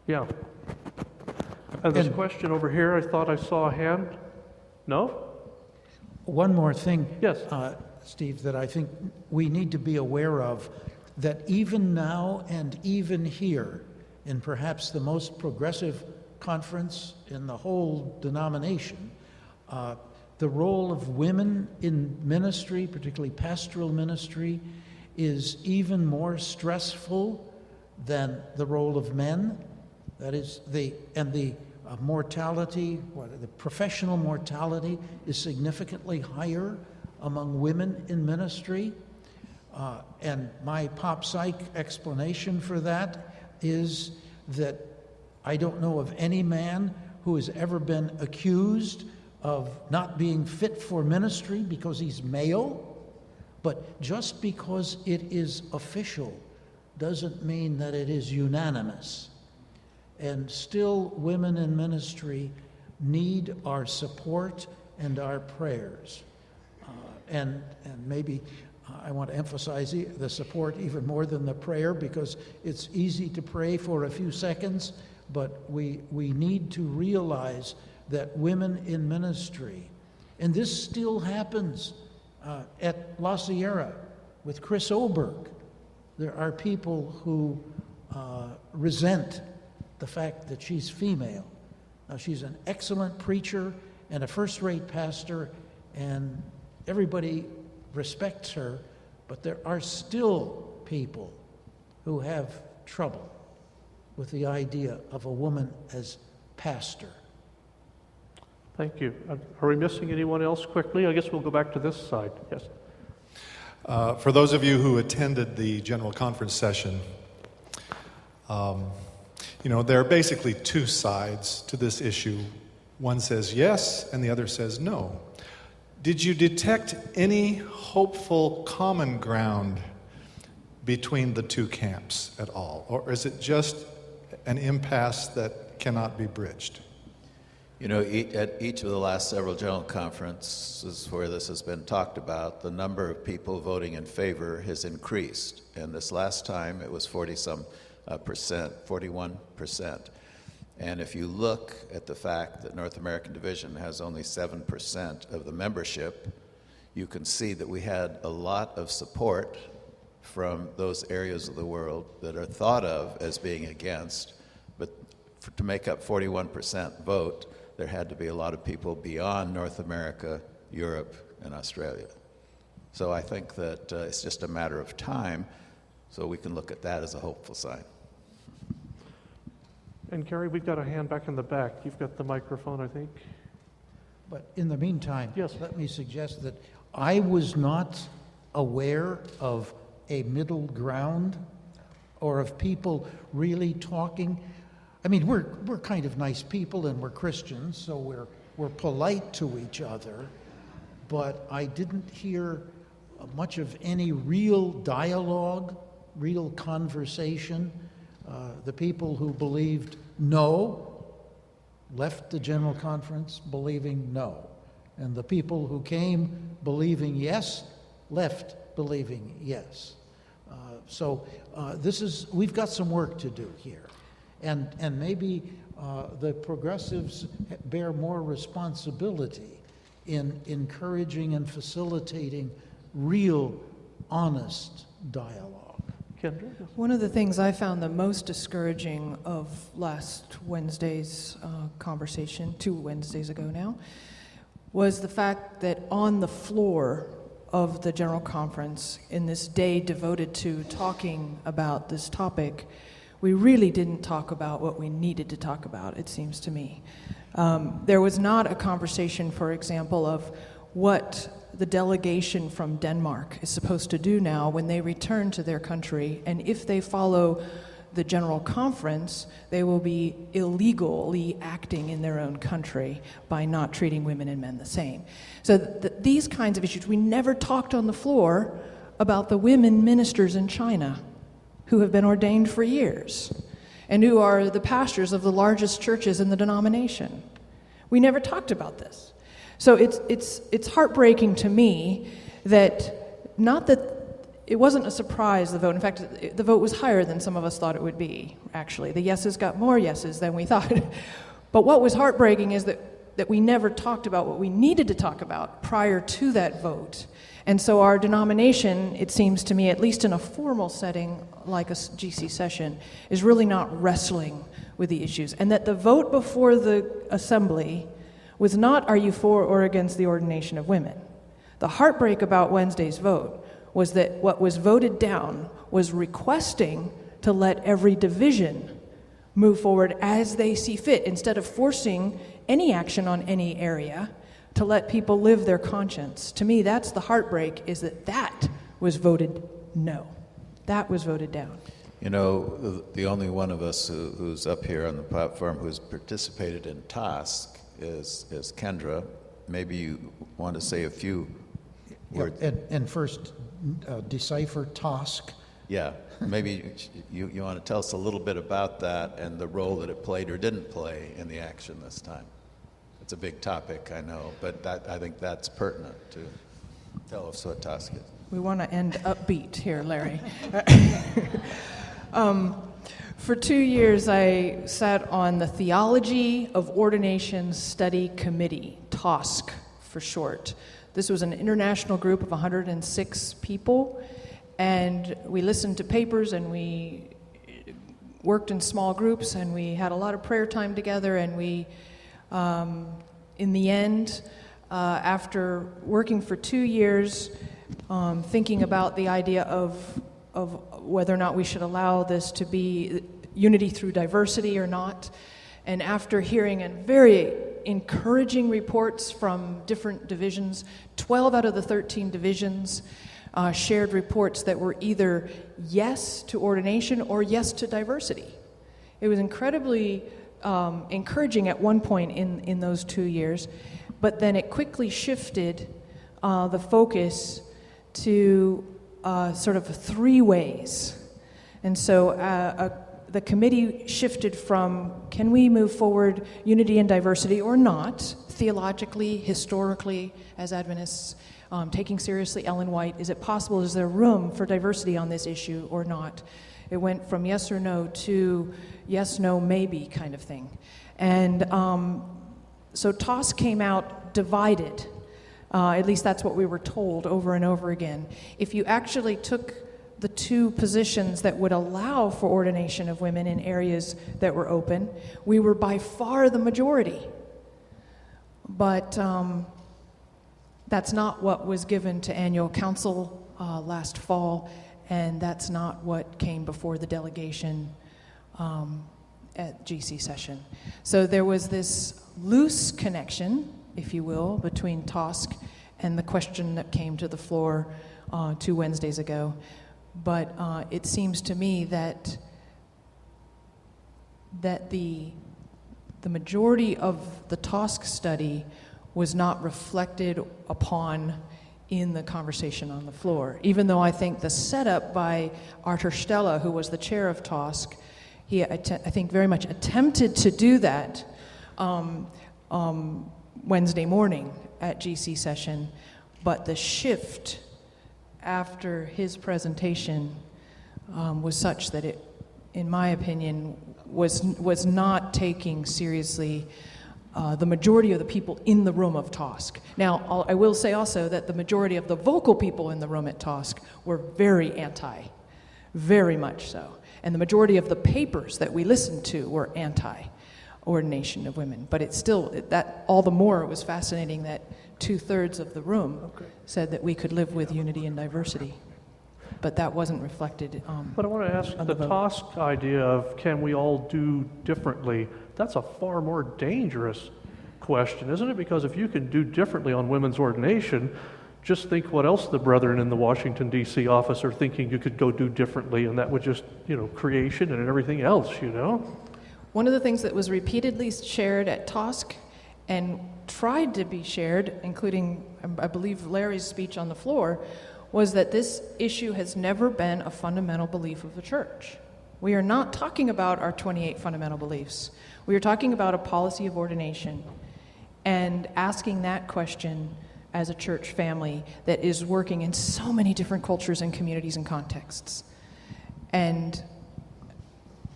S1: Yeah. And this question over here, I thought I saw a hand. No?
S6: One more thing,
S1: Yes.
S6: Steve, that I think we need to be aware of, that even now and even here, in perhaps the most progressive conference in the whole denomination, the role of women in ministry, particularly pastoral ministry, is even more stressful than the role of men. That is, the mortality, the professional mortality is significantly higher among women in ministry. And my pop psych explanation for that is that I don't know of any man who has ever been accused of not being fit for ministry because he's male, but just because it is official doesn't mean that it is unanimous. And still, women in ministry need our support and our prayers. And maybe I want to emphasize the support even more than the prayer, because it's easy to pray for a few seconds, but we need to realize that women in ministry, and this still happens at La Sierra with Chris Oberg. There are people who resent the fact that she's female. Now, she's an excellent preacher and a first-rate pastor, and everybody respects her, but there are still people who have trouble with the idea of a woman as pastor.
S1: Thank you. Are we missing anyone else quickly? I guess we'll go back to this side. Yes.
S10: For those of you who attended the General Conference session, there are basically 2 sides to this issue. One says yes, and the other says no. Did you detect any hopeful common ground between the 2 camps at all? Or is it just an impasse that cannot be bridged?
S5: You know, at each of the last several general conferences where this has been talked about, the number of people voting in favor has increased. And this last time it was 41%. And if you look at the fact that North American Division has only 7% of the membership, you can see that we had a lot of support from those areas of the world that are thought of as being against. But to make up 41% vote, there had to be a lot of people beyond North America, Europe, and Australia. So I think that it's just a matter of time, so we can look at that as a hopeful sign.
S1: And Gary, we've got a hand back in the back. You've got the microphone, I think.
S6: But in the meantime,
S1: yes,
S6: let me suggest that I was not aware of a middle ground or of people really talking. I mean, we're kind of nice people and we're Christians, so we're polite to each other, but I didn't hear much of any real dialogue, real conversation. The people who believed no left the General Conference believing no. And the people who came believing yes left believing yes. So we've got some work to do here. And maybe the progressives bear more responsibility in encouraging and facilitating real, honest dialogue.
S1: Kendra?
S3: One of the things I found the most discouraging of last Wednesday's conversation, 2 Wednesdays ago now, was the fact that on the floor of the General Conference, in this day devoted to talking about this topic, we really didn't talk about what we needed to talk about, it seems to me. There was not a conversation, for example, of what the delegation from Denmark is supposed to do now when they return to their country, and if they follow the General Conference, they will be illegally acting in their own country by not treating women and men the same. So these kinds of issues, we never talked on the floor about the women ministers in China who have been ordained for years and who are the pastors of the largest churches in the denomination. We never talked about this. So it's heartbreaking to me that, not that it wasn't a surprise, the vote. In fact, the vote was higher than some of us thought it would be, actually. The yeses got more yeses than we thought. But what was heartbreaking is that we never talked about what we needed to talk about prior to that vote. And so our denomination, it seems to me, at least in a formal setting like a GC session, is really not wrestling with the issues. And that the vote before the assembly was not, are you for or against the ordination of women? The heartbreak about Wednesday's vote was that what was voted down was requesting to let every division move forward as they see fit, instead of forcing any action on any area, to let people live their conscience. To me, that's the heartbreak, is that was voted no. That was voted down.
S5: You know, the only one of us who's up here on the platform who's participated in TASC is Kendra. Maybe you want to say a few words.
S6: And first, decipher TASC.
S5: Yeah, maybe you want to tell us a little bit about that and the role that it played or didn't play in the action this time. It's a big topic, I know, but I think that's pertinent to tell us what TASC is.
S3: We want to end upbeat here, Larry. For 2 years, I sat on the Theology of Ordination Study Committee, TASC for short. This was an international group of 106 people, and we listened to papers, and we worked in small groups, and we had a lot of prayer time together, and we, in the end, after working for 2 years, thinking about the idea of whether or not we should allow this to be unity through diversity or not, and after hearing a very encouraging reports from different divisions, 12 out of the 13 divisions shared reports that were either yes to ordination or yes to diversity. It was incredibly encouraging at one point in those 2 years, but then it quickly shifted the focus to sort of 3 ways. And so the committee shifted from, can we move forward unity and diversity or not, theologically, historically, as Adventists, taking seriously Ellen White, is it possible, is there room for diversity on this issue or not? It went from yes or no to yes, no, maybe kind of thing. And so TASC came out divided. At least that's what we were told over and over again. If you actually took the 2 positions that would allow for ordination of women in areas that were open, we were by far the majority. But that's not what was given to annual council last fall, and that's not what came before the delegation at GC session. So there was this loose connection, if you will, between TASC and the question that came to the floor 2 Wednesdays ago. But it seems to me that the majority of the TASC study was not reflected upon in the conversation on the floor, even though I think the setup by Arthur Stella, who was the chair of TASC, he, I think, very much attempted to do that Wednesday morning at GC session, but the shift after his presentation was such that it, in my opinion, was not taking seriously the majority of the people in the room of TASC. Now, I will say also that the majority of the vocal people in the room at TASC were very anti, very much so. And the majority of the papers that we listened to were anti-ordination of women. But it's still, that all the more it was fascinating that 2/3 of the room said that we could live with unity and diversity. but that wasn't reflected.
S1: But I want to ask, the TOSC idea of can we all do differently, that's a far more dangerous question, isn't it? Because if you can do differently on women's ordination, just think what else the brethren in the Washington, D.C. office are thinking you could go do differently, and that would just, creation and everything else,
S3: One of the things that was repeatedly shared at TOSC and tried to be shared, including, I believe, Larry's speech on the floor, was that this issue has never been a fundamental belief of the church. We are not talking about our 28 fundamental beliefs. We are talking about a policy of ordination and asking that question as a church family that is working in so many different cultures and communities and contexts. And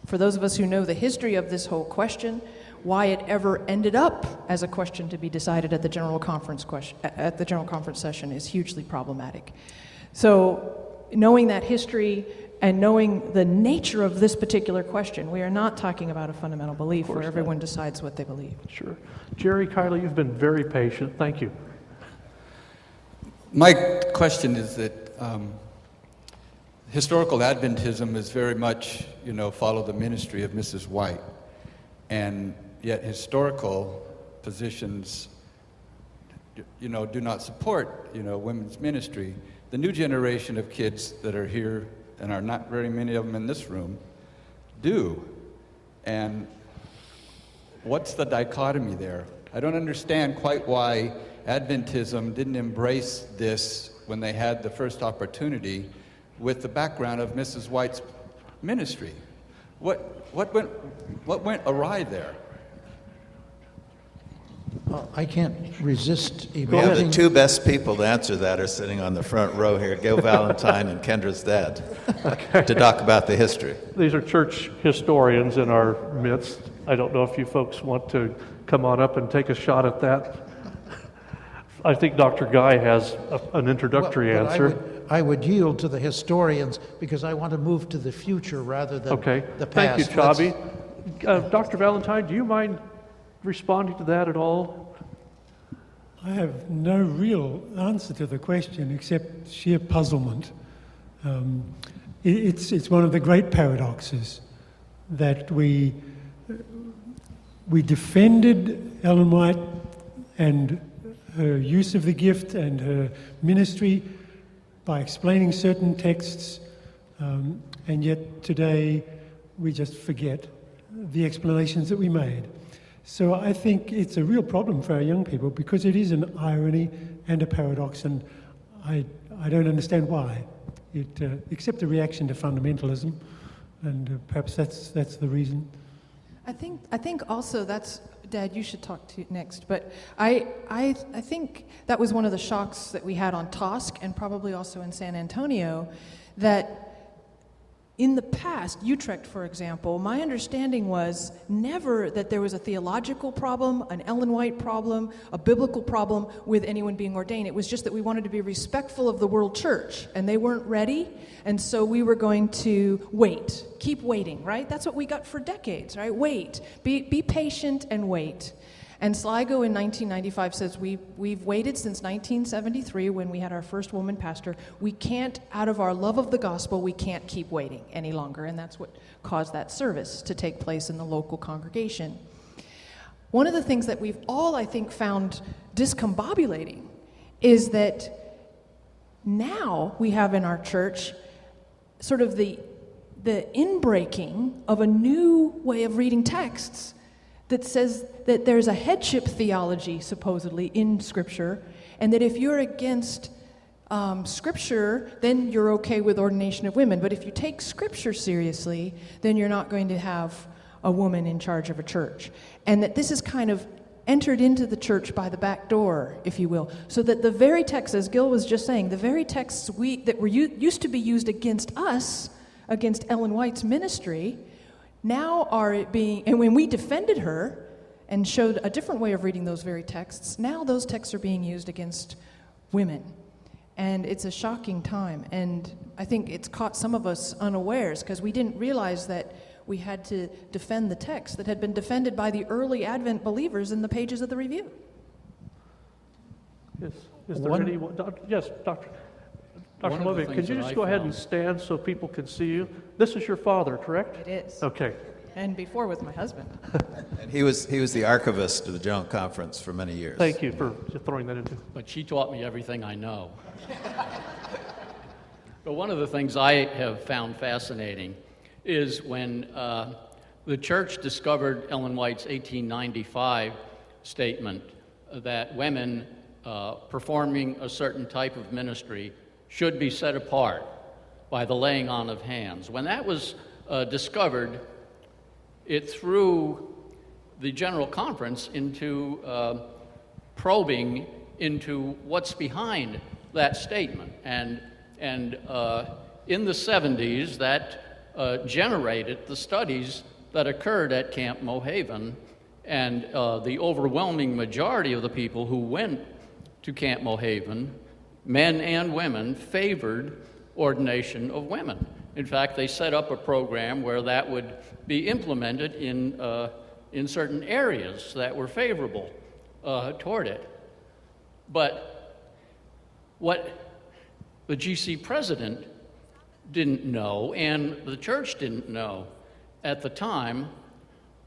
S3: for those of us who know the history of this whole question, why it ever ended up as a question to be decided at the general conference session is hugely problematic. So knowing that history and knowing the nature of this particular question, we are not talking about a fundamental belief where everyone decides what they believe.
S1: Sure. Jerry, Kylie, you've been very patient. Thank you.
S11: My question is that historical Adventism is very much, follow the ministry of Mrs. White. And yet historical positions, do not support, women's ministry. The new generation of kids that are here, and are not very many of them in this room, do. And what's the dichotomy there? I don't understand quite why Adventism didn't embrace this when they had the first opportunity with the background of Mrs. White's ministry. What went awry there?
S6: I can't resist
S5: Yeah, the
S6: evoking.
S5: two best people to answer that are sitting on the front row here, Gil Valentine and Kendra's dad, to talk about the history.
S1: These are church historians in our midst. I don't know if you folks want to come on up and take a shot at that. I think Dr. Guy has an introductory
S6: Well,
S1: answer.
S6: I would yield to the historians because I want to move to the future rather than
S1: Okay.
S6: the
S1: Thank you,
S6: past.
S1: Chabi. Dr. Valentine, do you mind responding to that at all?
S12: I have no real answer to the question except sheer puzzlement. It's one of the great paradoxes that we defended Ellen White and her use of the gift and her ministry by explaining certain texts, and yet today we just forget the explanations that we made. So I think it's a real problem for our young people because it is an irony and a paradox, and I don't understand why. Except a reaction to fundamentalism, and perhaps that's the reason.
S3: I think also that's, Dad, you should talk to next, but I think that was one of the shocks that we had on TOSC and probably also in San Antonio, that in the past, Utrecht, for example, my understanding was never that there was a theological problem, an Ellen White problem, a biblical problem with anyone being ordained. It was just that we wanted to be respectful of the world church, and they weren't ready, and so we were going to wait, keep waiting, right? That's what we got for decades, right? Wait, be patient and wait. And Sligo in 1995 says we've waited since 1973 when we had our first woman pastor. We can't, out of our love of the gospel, we can't keep waiting any longer. And that's what caused that service to take place in the local congregation. One of the things that we've all, I think, found discombobulating is that now we have in our church sort of the inbreaking of a new way of reading texts that says that there's a headship theology, supposedly, in Scripture, and that if you're against Scripture, then you're okay with ordination of women. But if you take Scripture seriously, then you're not going to have a woman in charge of a church. And that this is kind of entered into the church by the back door, if you will, so that the very texts, as Gil was just saying, the very texts that were used to be used against us, against Ellen White's ministry, now are being, and when we defended her and showed a different way of reading those very texts, now those texts are being used against women. And it's a shocking time. And I think it's caught some of us unawares because we didn't realize that we had to defend the text that had been defended by the early Advent believers in the pages of the Review.
S1: Yes. Is there anyone? Yes, Dr. Lovick, could you just go ahead and stand so people can see you? This is your father, correct?
S3: It is.
S1: Okay.
S3: And before with my husband.
S5: And he was the archivist of the General Conference for many years.
S1: Thank you for throwing that into.
S7: But she taught me everything I know. But one of the things I have found fascinating is when the church discovered Ellen White's 1895 statement that women performing a certain type of ministry should be set apart by the laying on of hands. When that was discovered, it threw the General Conference into probing into what's behind that statement. And in the 70s, that generated the studies that occurred at Camp Mohaven, and the overwhelming majority of the people who went to Camp Mohaven, men and women, favored ordination of women. In fact, they set up a program where that would be implemented in certain areas that were favorable toward it. But what the GC president didn't know, and the church didn't know at the time,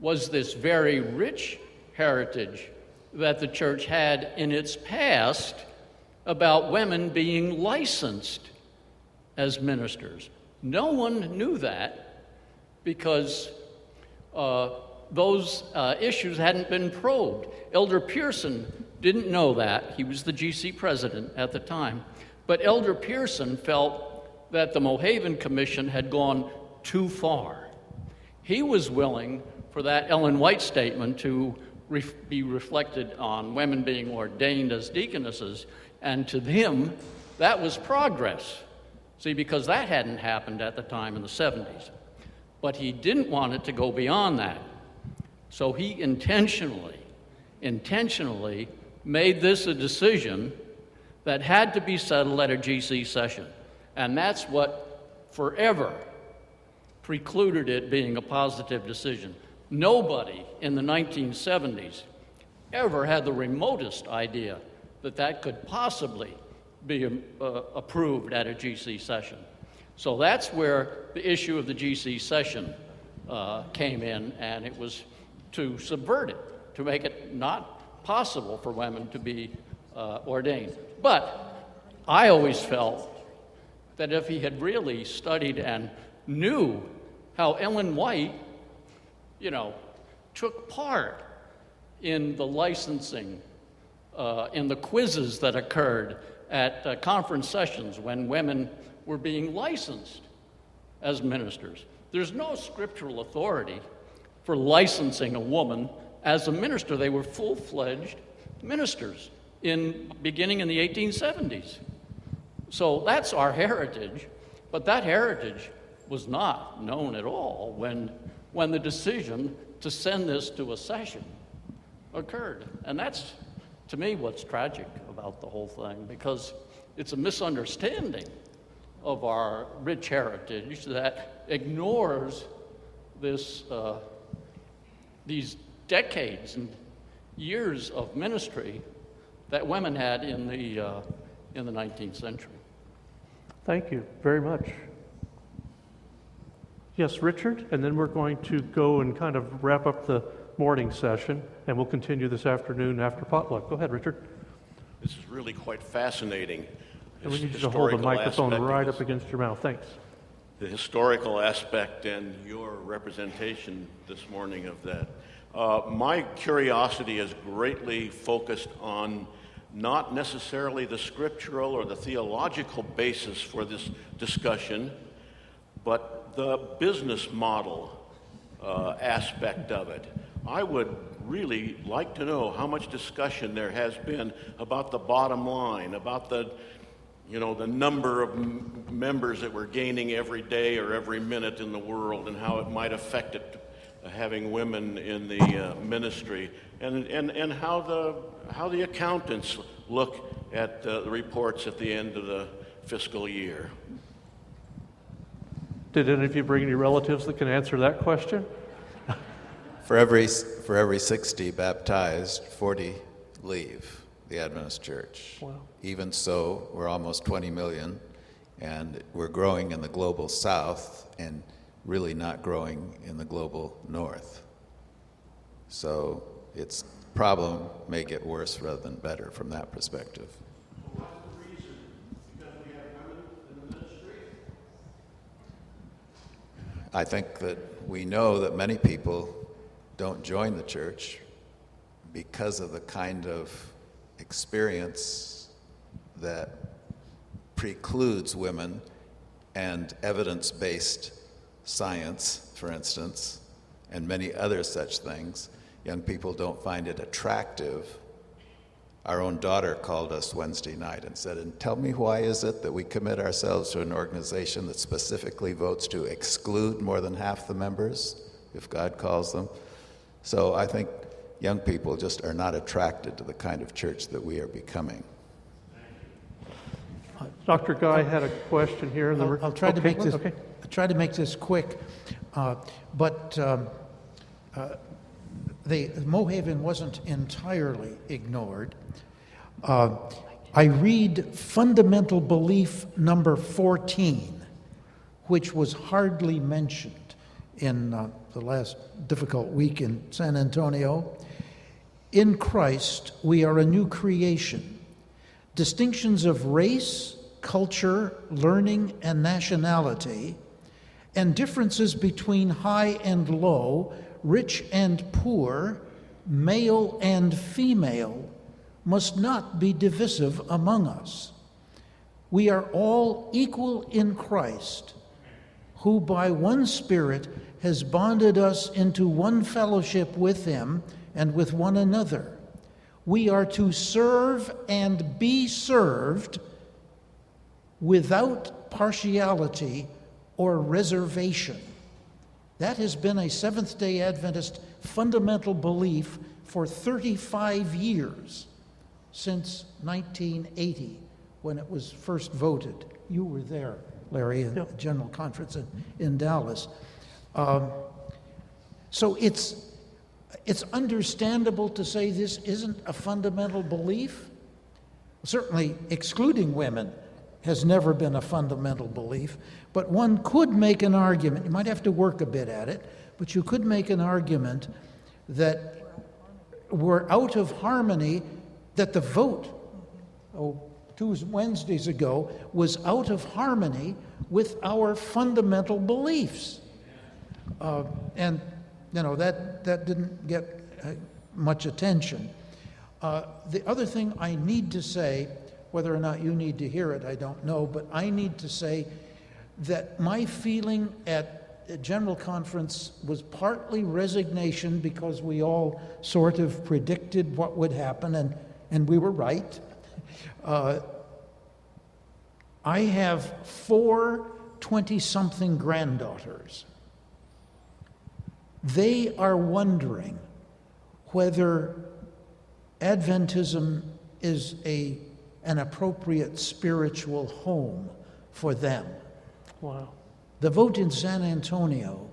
S7: was this very rich heritage that the church had in its past about women being licensed as ministers. No one knew that because those issues hadn't been probed. Elder Pearson didn't know that. He was the GC president at the time. But Elder Pearson felt that the Mohaven Commission had gone too far. He was willing for that Ellen White statement to be reflected on women being ordained as deaconesses, and to him, that was progress. See, because that hadn't happened at the time in the 70s. But he didn't want it to go beyond that. So he intentionally made this a decision that had to be settled at a GC session. And that's what forever precluded it being a positive decision. Nobody in the 1970s ever had the remotest idea that that could possibly be approved at a GC session. So that's where the issue of the GC session came in, and it was to subvert it, to make it not possible for women to be ordained. But I always felt that if he had really studied and knew how Ellen White, took part in the licensing, in the quizzes that occurred at conference sessions when women were being licensed as ministers. There's no scriptural authority for licensing a woman as a minister. They were full-fledged ministers beginning in the 1870s. So that's our heritage, but that heritage was not known at all when the decision to send this to a session occurred. And that's, to me, what's tragic about the whole thing, because it's a misunderstanding of our rich heritage that ignores these decades and years of ministry that women had in the 19th century.
S1: Thank you very much. Yes, Richard, and then we're going to go and kind of wrap up the morning session, and we'll continue this afternoon after potluck. Go ahead, Richard.
S13: This is really quite fascinating.
S1: And we need you to hold the microphone right up against your mouth. Thanks.
S13: The historical aspect and your representation this morning of that. My curiosity is greatly focused on not necessarily the scriptural or the theological basis for this discussion, but the business model aspect of it. I would really like to know how much discussion there has been about the bottom line, about the number of members that we're gaining every day or every minute in the world, and how it might affect it, having women in the ministry, and how the accountants look at the reports at the end of the fiscal year.
S1: Did any of you bring any relatives that can answer that question?
S5: For every 60 baptized, 40 leave the Adventist Church.
S1: Wow.
S5: Even so, we're almost 20 million. And we're growing in the global south and really not growing in the global north. So its problem may get worse rather than better from that perspective.
S13: What's the reason? Because we have women in the ministry?
S5: I think that we know that many people don't join the church because of the kind of experience that precludes women and evidence-based science, for instance, and many other such things. Young people don't find it attractive. Our own daughter called us Wednesday night and said, "And tell me, why is it that we commit ourselves to an organization that specifically votes to exclude more than half the members, if God calls them?" So I think young people just are not attracted to the kind of church that we are becoming.
S1: Dr. Guy had a question here.
S6: I'll try to make this.
S1: Okay.
S6: I'll try to make this quick, but Mohaven wasn't entirely ignored. I read fundamental belief number 14, which was hardly mentioned in the last difficult week in San Antonio. In Christ, we are a new creation. Distinctions of race, culture, learning, and nationality, and differences between high and low, rich and poor, male and female, must not be divisive among us. We are all equal in Christ, who by one Spirit has bonded us into one fellowship with Him and with one another. We are to serve and be served without partiality or reservation. That has been a Seventh-day Adventist fundamental belief for 35 years, since 1980, when it was first voted. You were there, Larry, at the General Conference in Dallas. So it's understandable to say this isn't a fundamental belief. Certainly, excluding women has never been a fundamental belief, but one could make an argument, you might have to work a bit at it, but you could make an argument that we're out of harmony, that the vote, 2 Wednesdays ago, was out of harmony with our fundamental beliefs. And, you know, that didn't get much attention. The other thing I need to say, whether or not you need to hear it, I don't know, but I need to say that my feeling at General Conference was partly resignation, because we all sort of predicted what would happen, and we were right. I have 4 20-something granddaughters. They are wondering whether Adventism is an appropriate spiritual home for them.
S1: Wow.
S6: The vote in San Antonio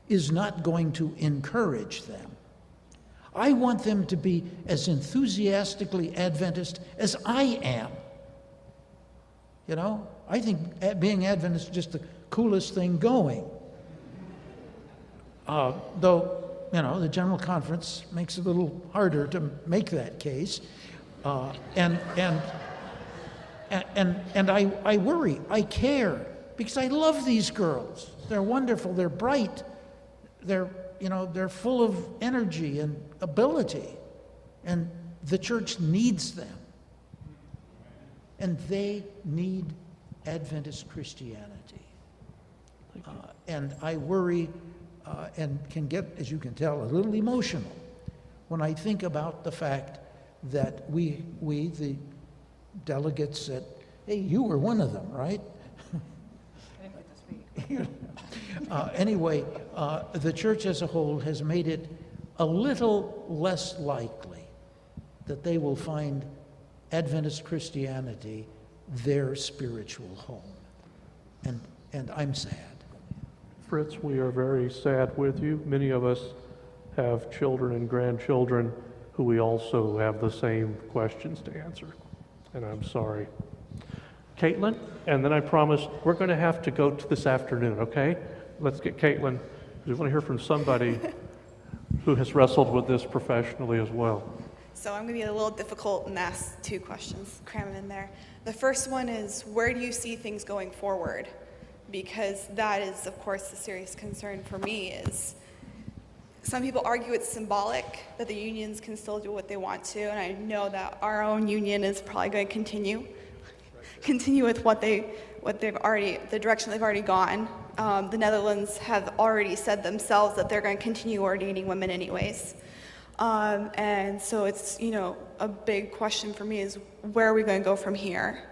S6: is not going to encourage them. I want them to be as enthusiastically Adventist as I am. You know, I think being Adventist is just the coolest thing going. Though, you know, the General Conference makes it a little harder to make that case. And I worry, I care, because I love these girls. They're wonderful, they're bright, they're full of energy and ability, and the church needs them. And they need Adventist Christianity. And I worry and can get, as you can tell, a little emotional when I think about the fact that we the delegates said, hey, you were one of them, right? Anyway, the church as a whole has made it a little less likely that they will find Adventist Christianity their spiritual home. And I'm sad.
S1: Fritz, we are very sad with you. Many of us have children and grandchildren who we also have the same questions to answer, and I'm sorry. Caitlin, and then I promise we're going to have to go to this afternoon, okay? Let's get Caitlin. We want to hear from somebody who has wrestled with this professionally as well.
S14: So I'm going to be a little difficult and ask two questions, cram them in there. The first one is, where do you see things going forward? Because that is, of course, a serious concern for me. Is some people argue it's symbolic, that the unions can still do what they want to, and I know that our own union is probably going to continue with they've already, the direction they've already gone. The Netherlands have already said themselves that they're going to continue ordaining women anyways. And so it's, a big question for me is, where are we going to go from here?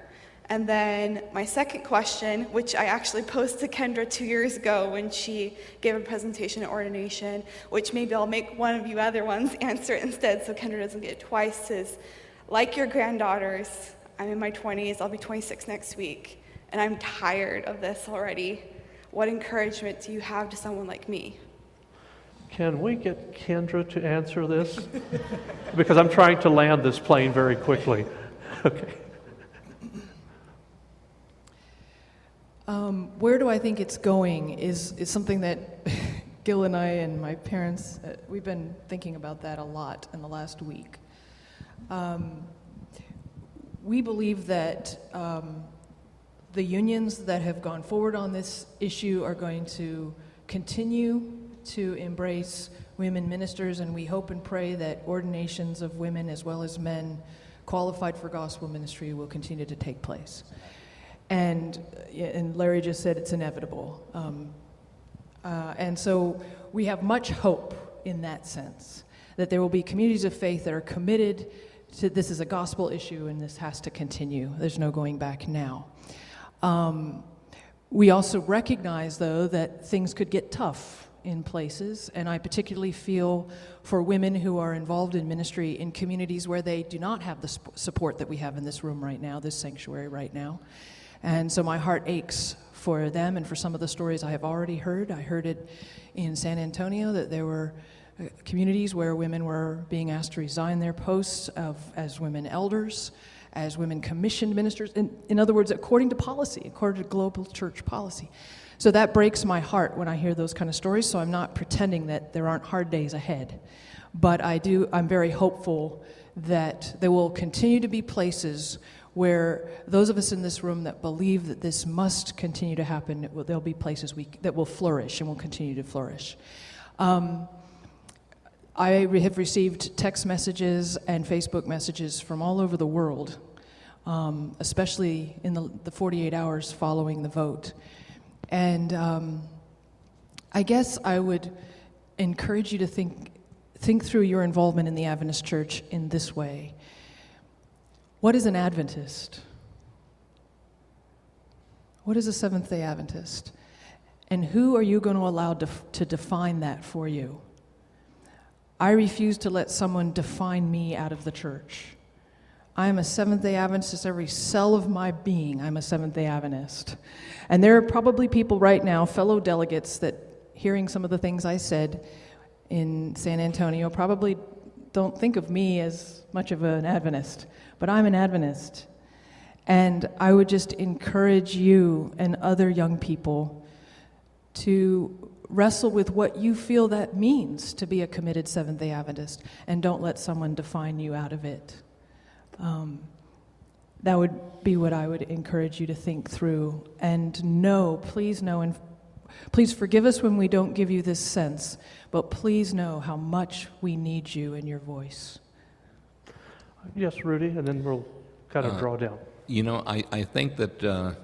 S14: And then my second question, which I actually posed to Kendra 2 years ago when she gave a presentation at Ordination, which maybe I'll make one of you other ones answer it instead so Kendra doesn't get it twice, is, like your granddaughters, I'm in my 20s, I'll be 26 next week, and I'm tired of this already. What encouragement do you have to someone like me?
S1: Can we get Kendra to answer this? Because I'm trying to land this plane very quickly. Okay.
S3: Where do I think it's going is something that Gil and I and my parents, we've been thinking about that a lot in the last week. We believe that the unions that have gone forward on this issue are going to continue to embrace women ministers, and we hope and pray that ordinations of women as well as men qualified for gospel ministry will continue to take place. And Larry just said it's inevitable. And so we have much hope in that sense, that there will be communities of faith that are committed to this is a gospel issue and this has to continue. There's no going back now. We also recognize, though, that things could get tough in places, and I particularly feel for women who are involved in ministry in communities where they do not have the support that we have in this room right now, this sanctuary right now. And so my heart aches for them and for some of the stories I have already heard. I heard it in San Antonio that there were communities where women were being asked to resign their posts as women elders, as women commissioned ministers, in other words, according to policy, according to global church policy. So that breaks my heart when I hear those kind of stories, so I'm not pretending that there aren't hard days ahead. But I'm very hopeful that there will continue to be places where those of us in this room that believe that this must continue to happen, there'll be places that will flourish and will continue to flourish. I have received text messages and Facebook messages from all over the world, especially in the 48 hours following the vote. And I guess I would encourage you to think through your involvement in the Adventist Church in this way. What is an Adventist? What is a Seventh-day Adventist? And who are you going to allow to define that for you? I refuse to let someone define me out of the church. I am a Seventh-day Adventist. Every cell of my being, I'm a Seventh-day Adventist. And there are probably people right now, fellow delegates, that hearing some of the things I said in San Antonio probably don't think of me as much of an Adventist. But I'm an Adventist. And I would just encourage you and other young people to wrestle with what you feel that means to be a committed Seventh-day Adventist, and don't let someone define you out of it. That would be what I would encourage you to think through. And know, and please forgive us when we don't give you this sense, but please know how much we need you and your voice.
S1: Yes, Rudy, and then we'll kind of draw down.
S2: I think that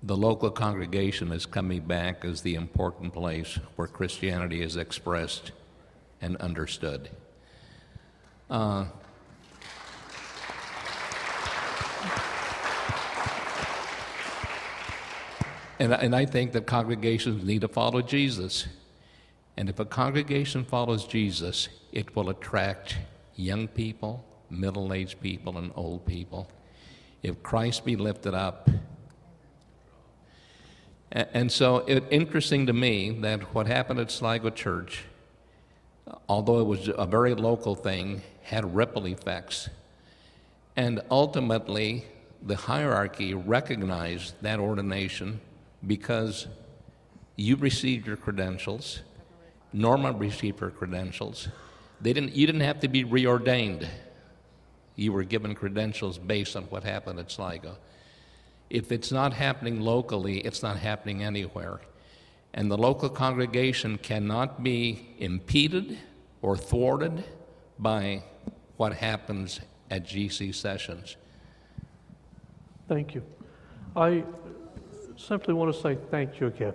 S2: the local congregation is coming back as the important place where Christianity is expressed and understood. And I think that congregations need to follow Jesus. And if a congregation follows Jesus, it will attract young people, middle-aged people, and old people. If Christ be lifted up. And so it's interesting to me that what happened at Sligo Church, although it was a very local thing, had ripple effects. And ultimately, the hierarchy recognized that ordination because you received your credentials, Norma received her credentials. You didn't have to be reordained. You were given credentials based on what happened at Sligo. If it's not happening locally, it's not happening anywhere. And the local congregation cannot be impeded or thwarted by what happens at GC sessions.
S1: Thank you. I simply want to say thank you again.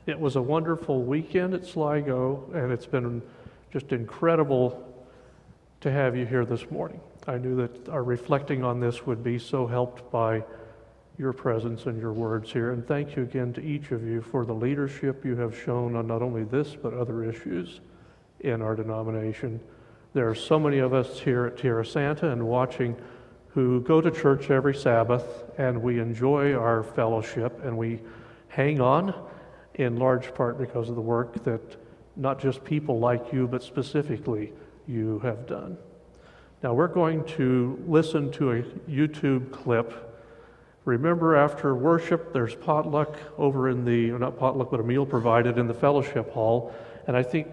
S1: It was a wonderful weekend at Sligo, and it's been just incredible to have you here this morning. I knew that our reflecting on this would be so helped by your presence and your words here. And thank you again to each of you for the leadership you have shown on not only this, but other issues in our denomination. There are so many of us here at Tierra Santa and watching who go to church every Sabbath, and we enjoy our fellowship, and we hang on in large part because of the work that not just people like you, but specifically you have done. Now we're going to listen to a YouTube clip. Remember, after worship, there's potluck over in the, or not potluck, but a meal provided in the fellowship hall. And I think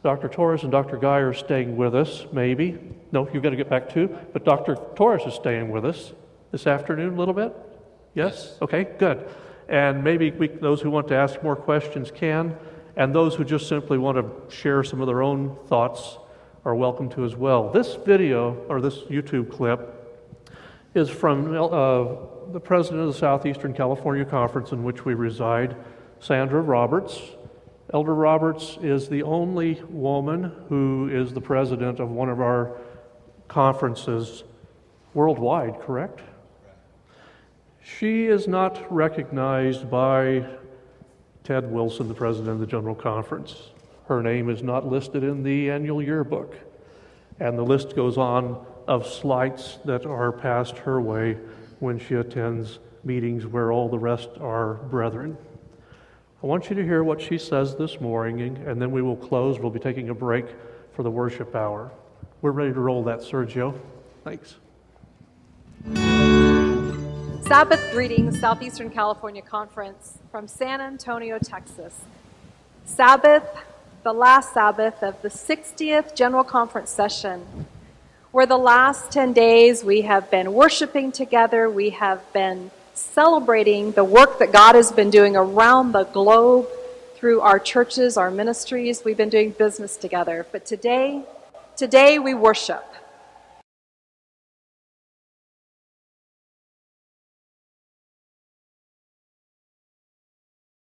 S1: Dr. Torres and Dr. Guy are staying with us, maybe. No, you've got to get back too. But Dr. Torres is staying with us this afternoon a little bit? Yes? Okay, good. And maybe those who want to ask more questions can, and those who just simply want to share some of their own thoughts are welcome to as well. This video, or this YouTube clip, is from the president of the Southeastern California Conference in which we reside, Sandra Roberts. Elder Roberts is the only woman who is the president of one of our conferences worldwide, correct? She is not recognized by Ted Wilson, the president of the General Conference. Her name is not listed in the annual yearbook. And the list goes on of slights that are passed her way when she attends meetings where all the rest are brethren. I want you to hear what she says this morning, and then we will close. We'll be taking a break for the worship hour. We're ready to roll that, Sergio. Thanks.
S15: Sabbath greetings, Southeastern California Conference from San Antonio, Texas. Sabbath, the last Sabbath of the 60th General Conference session. Where the last 10 days we have been worshiping together, we have been celebrating the work that God has been doing around the globe through our churches, our ministries. We've been doing business together. But today we worship.